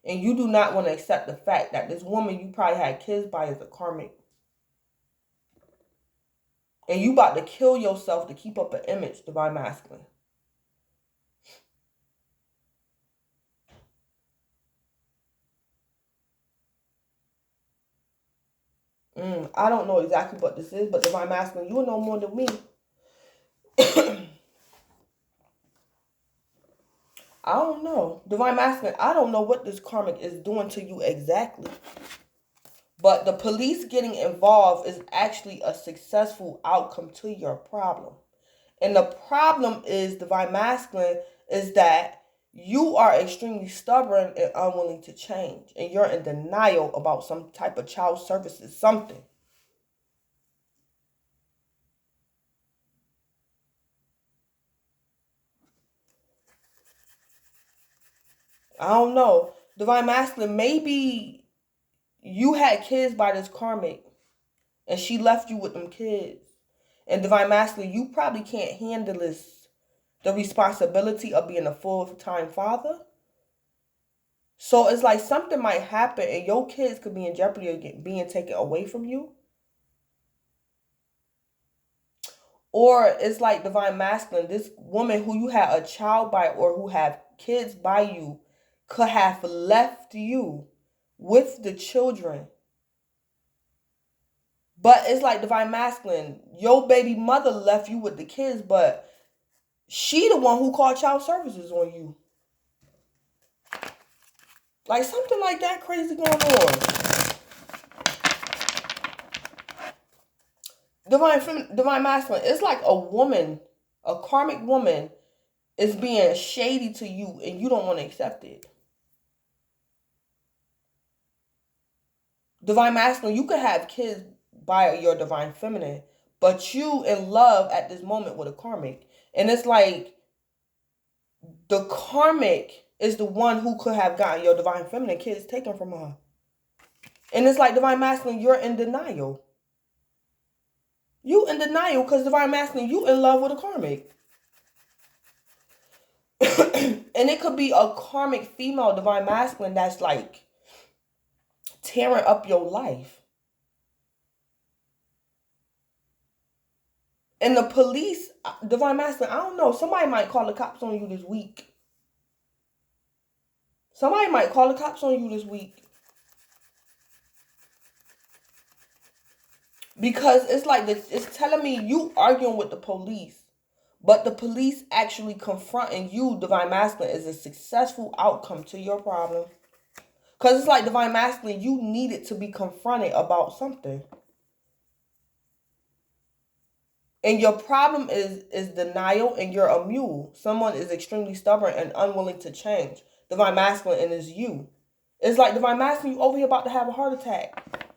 And you do not want to accept the fact that this woman you probably had kids by is a karmic. And you about to kill yourself to keep up an image, Divine Masculine. I don't know exactly what this is, but Divine Masculine, you will know more than me. I don't know. Divine Masculine, I don't know what this karmic is doing to you exactly. But the police getting involved is actually a successful outcome to your problem. And the problem is, Divine Masculine, is that you are extremely stubborn and unwilling to change. And you're in denial about some type of child services, something. I don't know. Divine Masculine, maybe you had kids by this karmic and she left you with them kids. And Divine Masculine, you probably can't handle the responsibility of being a full-time father. So it's like something might happen and your kids could be in jeopardy of being taken away from you. Or it's like Divine Masculine, this woman who you had a child by or who have kids by you could have left you with the children. But it's like Divine Masculine, your baby mother left you with the kids, but she the one who called child services on you. Like something like that crazy going on. Divine Masculine, it's like a woman, a karmic woman is being shady to you and you don't want to accept it. Divine Masculine, you could have kids by your Divine Feminine, but you in love at this moment with a karmic. And it's like the karmic is the one who could have gotten your Divine Feminine kids taken from her. And it's like Divine Masculine, you're in denial. You in denial because Divine Masculine, you in love with a karmic. And it could be a karmic female Divine Masculine that's like tearing up your life. And the police, Divine Masculine, I don't know, somebody might call the cops on you this week. Somebody might call the cops on you this week. Because it's like, it's telling me you arguing with the police. But the police actually confronting you, Divine Masculine, is a successful outcome to your problem. Because it's like Divine Masculine, you needed to be confronted about something. And your problem is denial and you're a mule. Someone is extremely stubborn and unwilling to change. Divine Masculine, and it's you. It's like Divine Masculine, you over here about to have a heart attack.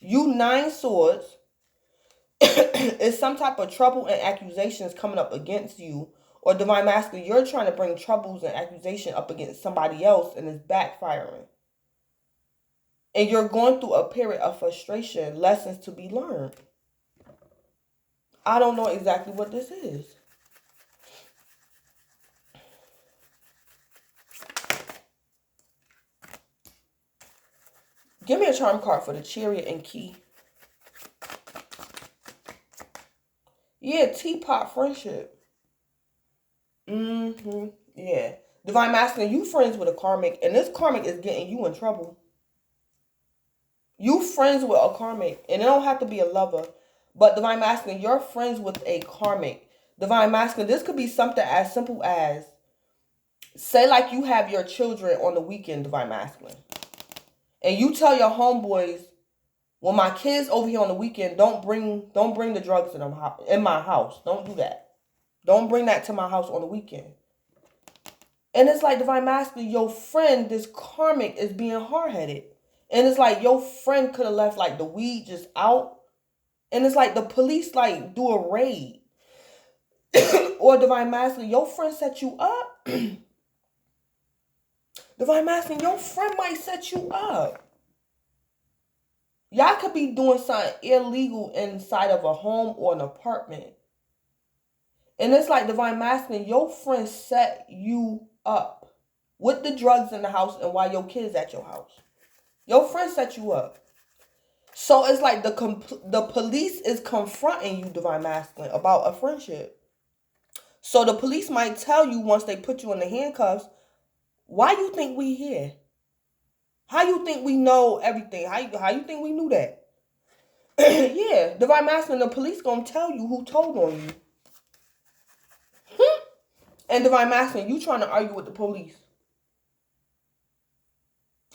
You 9 swords. It's some type of trouble and accusations coming up against you. Or Divine Masculine, you're trying to bring troubles and accusation up against somebody else and it's backfiring. And you're going through a period of frustration, lessons to be learned. I don't know exactly what this is. Give me a charm card for the Chariot and Key. Yeah, teapot friendship. Yeah. Divine Masculine, you friends with a karmic, and this karmic is getting you in trouble. You friends with a karmic, and it don't have to be a lover. But Divine Masculine, you're friends with a karmic. Divine Masculine, this could be something as simple as, say like you have your children on the weekend, Divine Masculine. And you tell your homeboys, well, my kids over here on the weekend, don't bring the drugs in my house. Don't do that. Don't bring that to my house on the weekend. And it's like, Divine Masculine, your friend, this karmic, is being hard-headed. And it's like your friend could have left like the weed just out. And it's like the police like do a raid. Or Divine Masculine, your friend set you up. Divine Masculine, your friend might set you up. Y'all could be doing something illegal inside of a home or an apartment. And it's like, Divine Masculine, your friend set you up with the drugs in the house and while your kids at your house. Your friend set you up. So it's like the police is confronting you, Divine Masculine, about a friendship. So the police might tell you once they put you in the handcuffs, why you think we here? How you think we know everything? How you think we knew that? Yeah, Divine Masculine, the police gonna tell you who told on you. And Divine Masculine, you trying to argue with the police.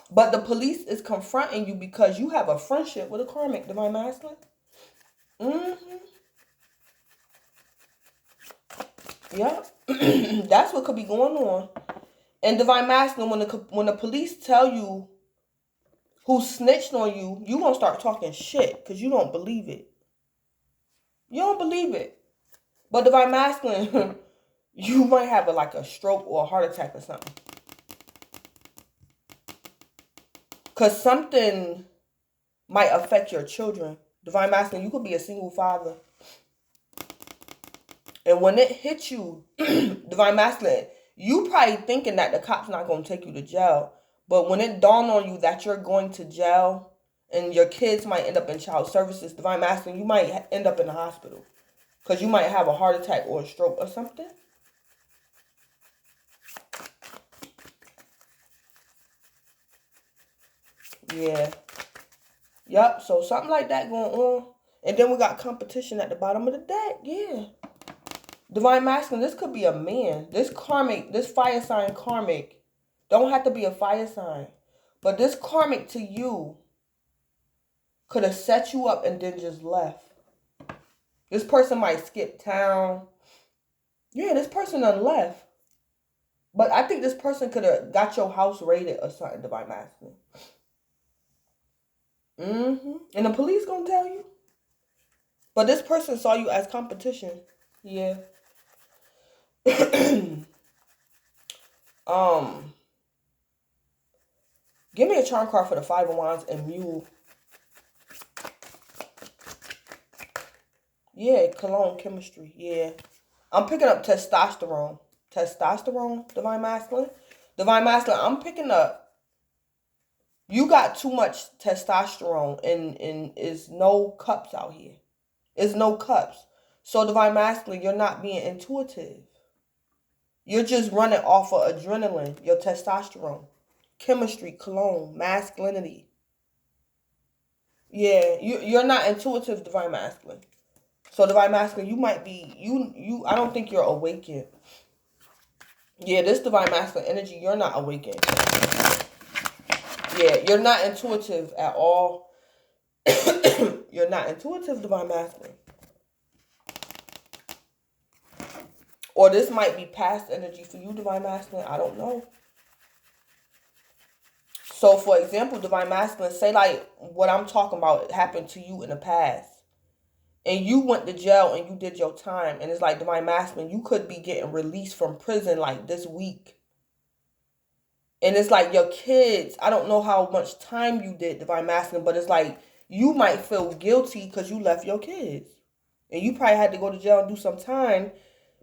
But the police is confronting you because you have a friendship with a karmic, Divine Masculine. Yep. That's what could be going on. And Divine Masculine, when the police tell you who snitched on you, you gonna start talking shit because you don't believe it. You don't believe it. But Divine Masculine, you might have a stroke or a heart attack or something. Because something might affect your children. Divine Masculine, you could be a single father. And when it hits you, Divine Masculine, you probably thinking that the cop's not going to take you to jail. But when it dawned on you that you're going to jail and your kids might end up in child services, Divine Masculine, you might end up in the hospital. Because you might have a heart attack or a stroke or something. Yeah. Yep. So something like that going on. And then we got competition at the bottom of the deck. Yeah. Divine Masculine, this could be a man. This karmic, this fire sign karmic, don't have to be a fire sign. But this karmic to you could have set you up and then just left. This person might skip town. Yeah, this person done left. But I think this person could have got your house raided or something, Divine Masculine. And the police gonna tell you. But this person saw you as competition. Yeah. Give me a charm card for the Five of Wands and Mule. Yeah, cologne chemistry. Yeah. I'm picking up testosterone. Testosterone, Divine Masculine. Divine Masculine, I'm picking up. You got too much testosterone and is no cups out here. It's no cups. So Divine Masculine, you're not being intuitive. You're just running off of adrenaline, your testosterone. Chemistry, cologne, masculinity. Yeah, you're not intuitive, Divine Masculine. So Divine Masculine, you might be, I don't think you're awakened. Yeah, this Divine Masculine energy, you're not awakened. Yeah, you're not intuitive at all. You're not intuitive, Divine Masculine. Or this might be past energy for you, Divine Masculine. I don't know. So, for example, Divine Masculine, say like what I'm talking about happened to you in the past. And you went to jail and you did your time. And it's like, Divine Masculine, you could be getting released from prison like this week. And it's like your kids, I don't know how much time you did, Divine Masculine, but it's like you might feel guilty because you left your kids. And you probably had to go to jail and do some time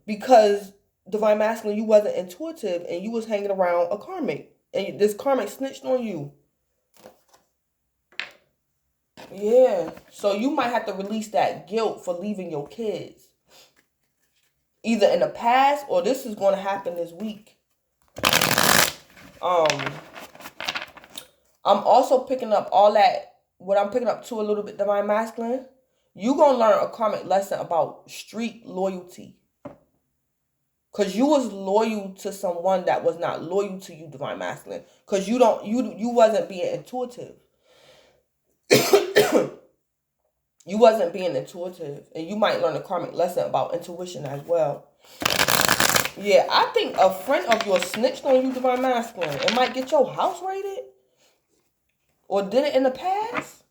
because, Divine Masculine, you wasn't intuitive and you was hanging around a karmic. And this karmic snitched on you. Yeah. So you might have to release that guilt for leaving your kids. Either in the past or this is going to happen this week. Um, I'm also picking up all that, what I'm picking up too a little bit, Divine Masculine. You going to learn a karmic lesson about street loyalty. Because you was loyal to someone that was not loyal to you, Divine Masculine. Because you wasn't being intuitive. You wasn't being intuitive. And you might learn a karmic lesson about intuition as well. Yeah, I think a friend of yours snitched on you, Divine Masculine. It might get your house raided. Or did it in the past.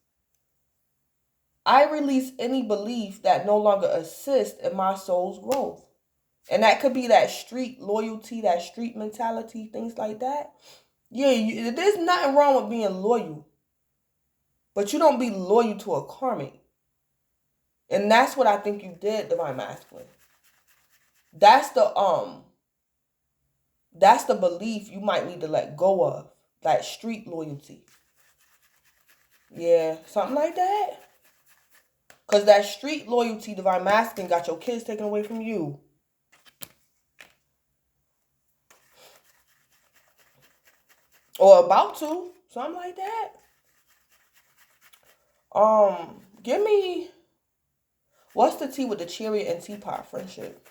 I release any belief that no longer assists in my soul's growth. And that could be that street loyalty, that street mentality, things like that. Yeah, there's nothing wrong with being loyal. But you don't be loyal to a karmic. And that's what I think you did, Divine Masculine. That's the belief you might need to let go of. That street loyalty. Yeah, something like that. Because that street loyalty, Divine Masculine, got your kids taken away from you. Or about to. Something like that. Give me... What's the tea with the chariot and teapot friendship?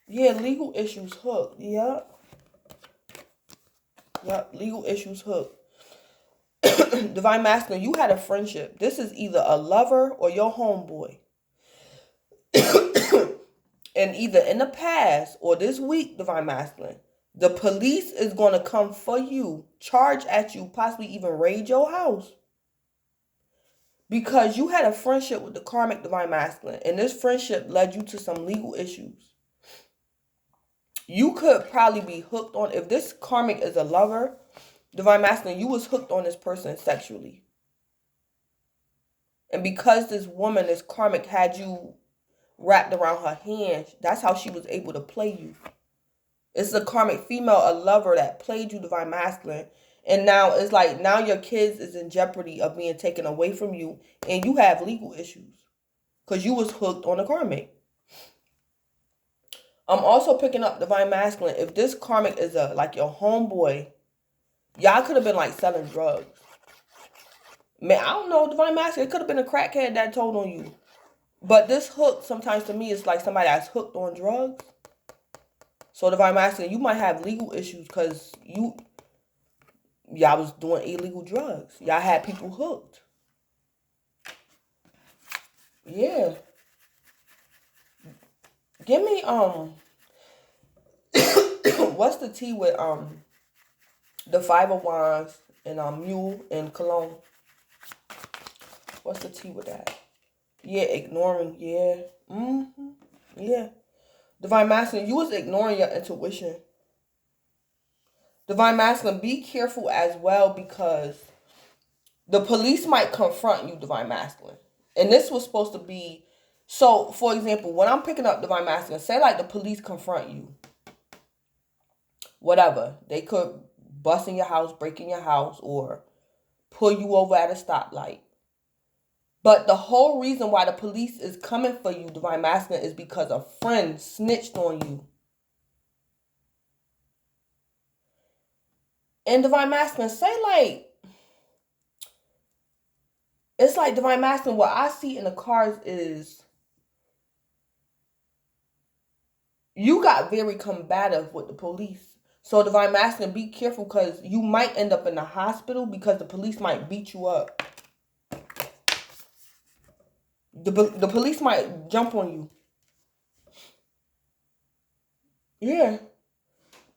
Yeah, legal issues hook. Yep. Yep, legal issues hook. Divine Masculine, you had a friendship. This is either a lover or your homeboy. And either in the past or this week, Divine Masculine, the police is going to come for you, charge at you, possibly even raid your house. Because you had a friendship with the karmic Divine Masculine, and this friendship led you to some legal issues. You could probably be hooked on, if this karmic is a lover, Divine Masculine, you was hooked on this person sexually. And because this woman, this karmic, had you wrapped around her hands, that's how she was able to play you. It's a karmic female, a lover that played you, Divine Masculine. And now it's like, now your kids is in jeopardy of being taken away from you. And you have legal issues. Because you was hooked on a karmic. I'm also picking up, Divine Masculine, if this karmic is like your homeboy, y'all could have been like selling drugs. Man, I don't know, Divine Masculine, it could have been a crackhead that told on you. But this hook, sometimes to me, is like somebody that's hooked on drugs. So Divine Masculine, you might have legal issues because y'all was doing illegal drugs. Y'all had people hooked. Yeah. Give me what's the tea with the Five of Wands and Mule and Cologne? What's the tea with that? Yeah, ignoring. Yeah. Yeah. Divine Masculine, you was ignoring your intuition. Divine Masculine, be careful as well because the police might confront you, Divine Masculine. And this was supposed to be... So, for example, when I'm picking up Divine Masculine, say like the police confront you. Whatever. They could bust in your house, break in your house, or pull you over at a stoplight. But the whole reason why the police is coming for you, Divine Masculine, is because a friend snitched on you. And Divine Masculine, say like... It's like Divine Masculine, what I see in the cards is... You got very combative with the police. So Divine Masculine, be careful because you might end up in the hospital because the police might beat you up. The police might jump on you. Yeah.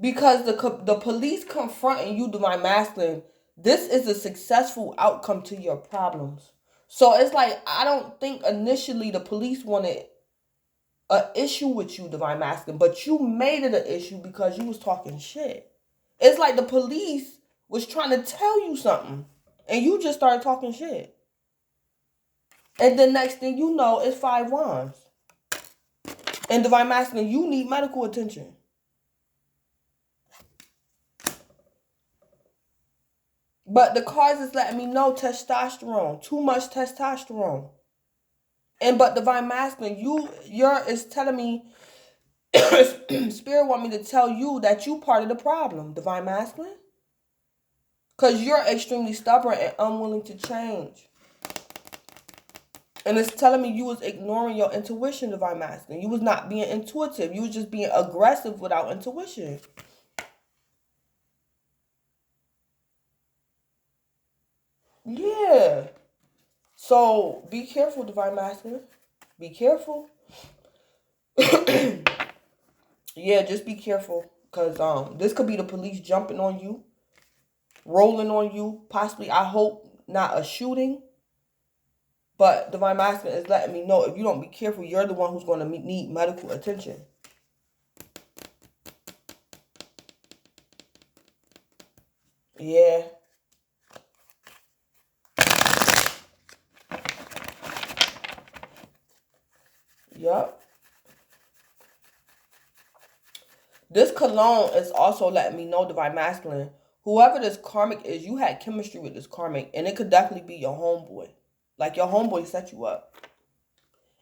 Because the police confronting you, Divine Masculine, this is a successful outcome to your problems. So it's like, I don't think initially the police wanted an issue with you, Divine Masculine, but you made it an issue because you was talking shit. It's like the police was trying to tell you something, and you just started talking shit. And the next thing you know, it's 5 wands. And Divine Masculine, you need medical attention. But the cards is letting me know testosterone. Too much testosterone. And but divine masculine, you're is telling me spirit want me to tell you that you part of the problem, divine masculine. Because you're extremely stubborn and unwilling to change. And it's telling me you was ignoring your intuition, divine masculine. You was not being intuitive. You was just being aggressive without intuition. Yeah. So be careful, divine masculine. Be careful. Yeah, just be careful. Because this could be the police jumping on you, rolling on you, possibly, I hope, not a shooting. But divine masculine is letting me know if you don't be careful, you're the one who's going to need medical attention. Yeah. Yup. This cologne is also letting me know, divine masculine, whoever this karmic is, you had chemistry with this karmic, and it could definitely be your homeboy. Like your homeboy set you up.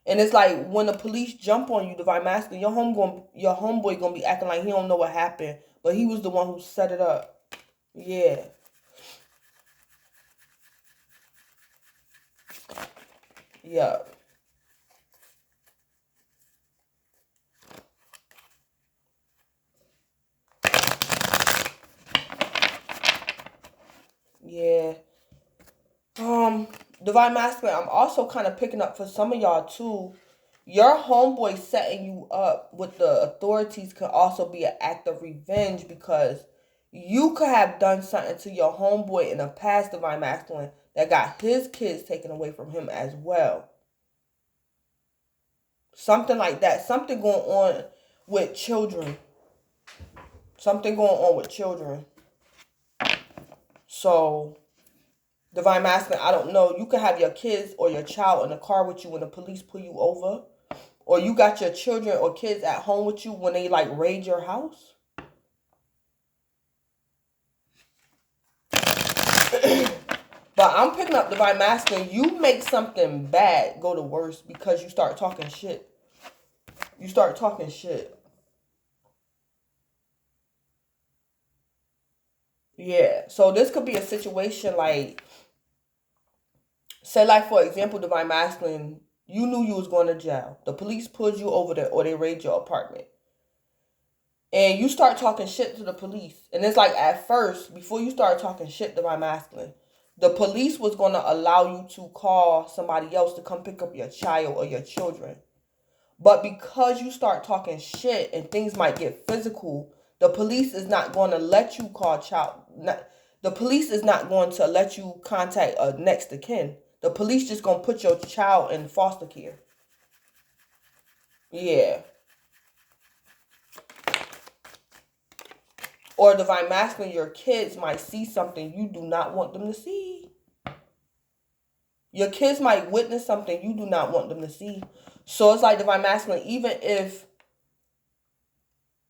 And it's like when the police jump on you, divine masculine, your homeboy gonna be acting like he don't know what happened, but he was the one who set it up. Yeah. Yeah. Yeah. Divine masculine, I'm also kind of picking up for some of y'all too. Your homeboy setting you up with the authorities could also be an act of revenge because you could have done something to your homeboy in the past, divine masculine, that got his kids taken away from him as well. Something like that. Something going on with children. Something going on with children. So, divine masculine, I don't know. You could have your kids or your child in the car with you when the police pull you over. Or you got your children or kids at home with you when they like raid your house. But I'm picking up divine masculine. You make something bad go to worse because you start talking shit. You start talking shit. Yeah. So this could be a situation like, say like for example, divine masculine, you knew you was going to jail. The police pulled you over there or they raid your apartment. And you start talking shit to the police. And it's like at first, before you start talking shit, divine masculine, the police was going to allow you to call somebody else to come pick up your child or your children. But because you start talking shit and things might get physical, the police is not going to let you call child. The police is not going to let you contact a next of kin. The police just going to put your child in foster care. Yeah. Or divine masculine, your kids might see something you do not want them to see. Your kids might witness something you do not want them to see. So it's like divine masculine, even if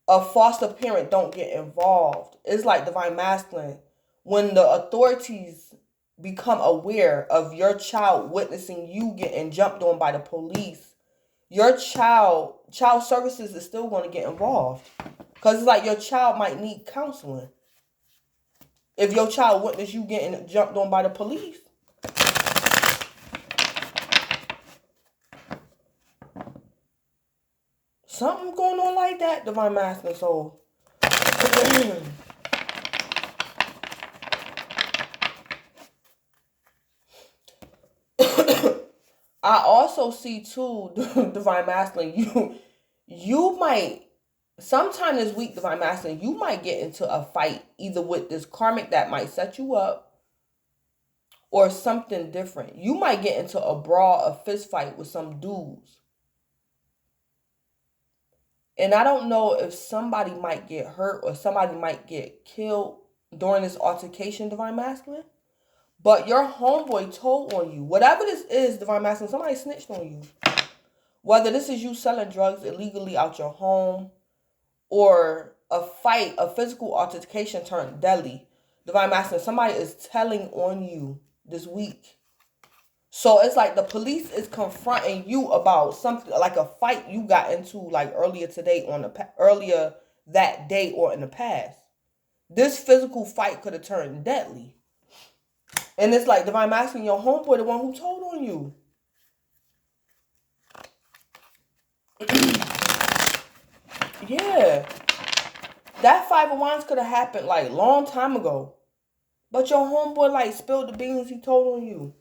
a foster parent don't get involved, it's like divine masculine, when the authorities become aware of your child witnessing you getting jumped on by the police, your child services is still going to get involved. Because it's like your child might need counseling. If your child witnessed you getting jumped on by the police. Something going on like that, divine masculine soul. I also see too, divine masculine, you might sometime this week, divine masculine, you might get into a fight either with this karmic that might set you up or something different. You might get into a brawl, a fist fight with some dudes. And I don't know if somebody might get hurt or somebody might get killed during this altercation, divine masculine. But your homeboy told on you. Whatever this is, divine masculine, somebody snitched on you. Whether this is you selling drugs illegally out your home or a fight, a physical altercation turned deadly. Divine Masculine, somebody is telling on you this week. So it's like the police is confronting you about something, like a fight you got into like earlier today, earlier that day or in the past. This physical fight could have turned deadly. And it's like Divine Masculine, your homeboy, the one who told on you. Yeah. That 5 of Wands could have happened like long time ago. But your homeboy like spilled the beans, he told on you.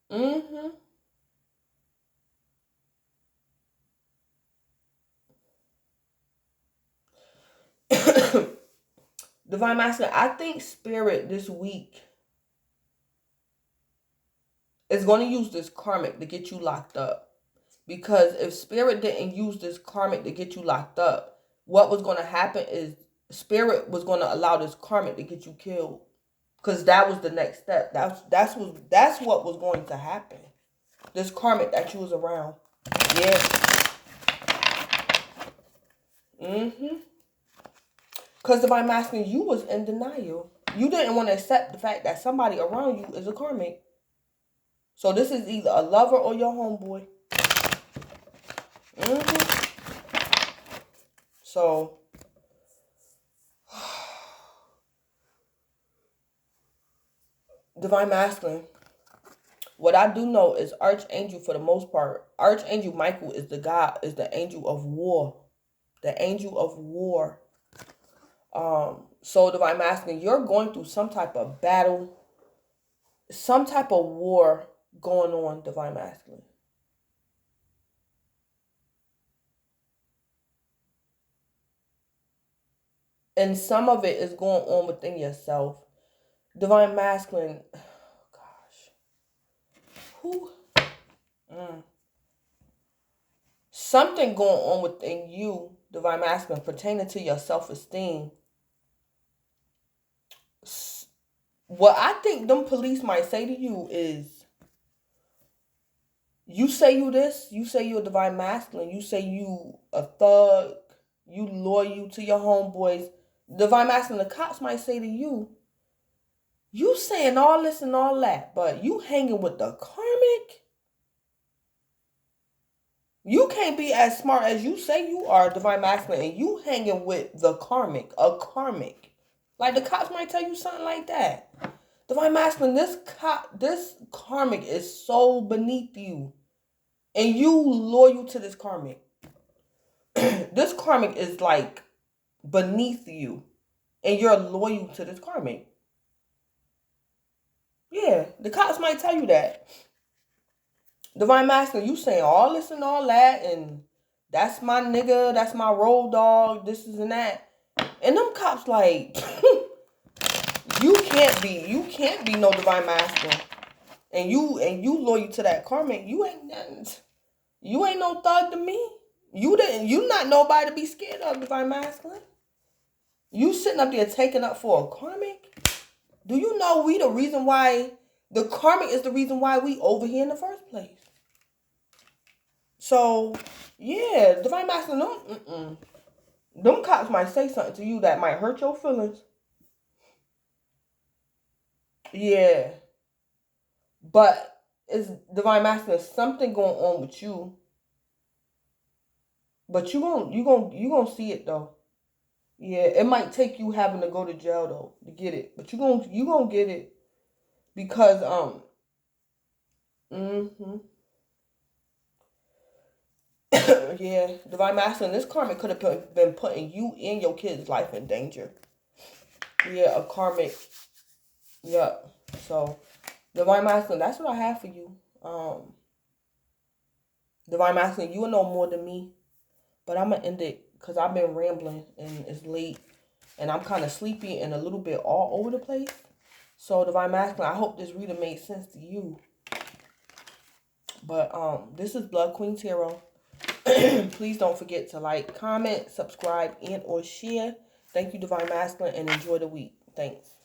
Mm-hmm. Divine Masculine, I think Spirit this week is going to use this karmic to get you locked up. Because if Spirit didn't use this karmic to get you locked up, what was going to happen is Spirit was going to allow this karmic to get you killed. Because that was the next step. That's what was going to happen. This karmic that you was around. Yeah. Mm-hmm. Because Divine Masculine, you was in denial. You didn't want to accept the fact that somebody around you is a karmic. So this is either a lover or your homeboy. Mm-hmm. So, Divine Masculine, what I do know is Archangel, for the most part, Archangel Michael is the angel of war. The angel of war. So Divine Masculine, you're going through some type of battle, some type of war going on, Divine Masculine. And some of it is going on within yourself. Divine Masculine, oh gosh. Who? Something going on within you, Divine Masculine, pertaining to your self-esteem. What I think them police might say to you is, you say you this, you say you a Divine Masculine, you say you a thug, you loyal to your homeboys. Divine Masculine, the cops might say to you, you saying all this and all that, but you hanging with the karmic? You can't be as smart as you say you are, Divine Masculine, and you hanging with the karmic, a karmic. Like the cops might tell you something like that. Divine Masculine, this karmic is so beneath you. And you loyal to this karmic. This karmic is like beneath you. And you're loyal to this karmic. Yeah, the cops might tell you that. Divine Masculine, you saying all this and all that, and that's my nigga, that's my road dog, this is and that. And them cops like, you can't be no Divine Masculine. And you loyal to that karmic, you ain't no thug to me. You not nobody to be scared of, Divine Masculine. You sitting up there taking up for a karmic? Do you know the karmic is the reason why we over here in the first place? So, yeah, Divine Masculine, them cops might say something to you that might hurt your feelings. Yeah. But it's Divine Masculine, something going on with you. But you gonna see it though. Yeah, it might take you having to go to jail though to get it. But you gonna get it. Because yeah, Divine Masculine, this karmic could have been putting you and your kid's life in danger. Yeah, a karmic. Yep. So, Divine Masculine, that's what I have for you. Divine Masculine, you will know more than me. But I'm going to end it because I've been rambling and it's late. And I'm kind of sleepy and a little bit all over the place. So, Divine Masculine, I hope this reading made sense to you. But this is Blood Queen Tarot. Please don't forget to like, comment, subscribe, and or share. Thank you, Divine Masculine, and enjoy the week. Thanks.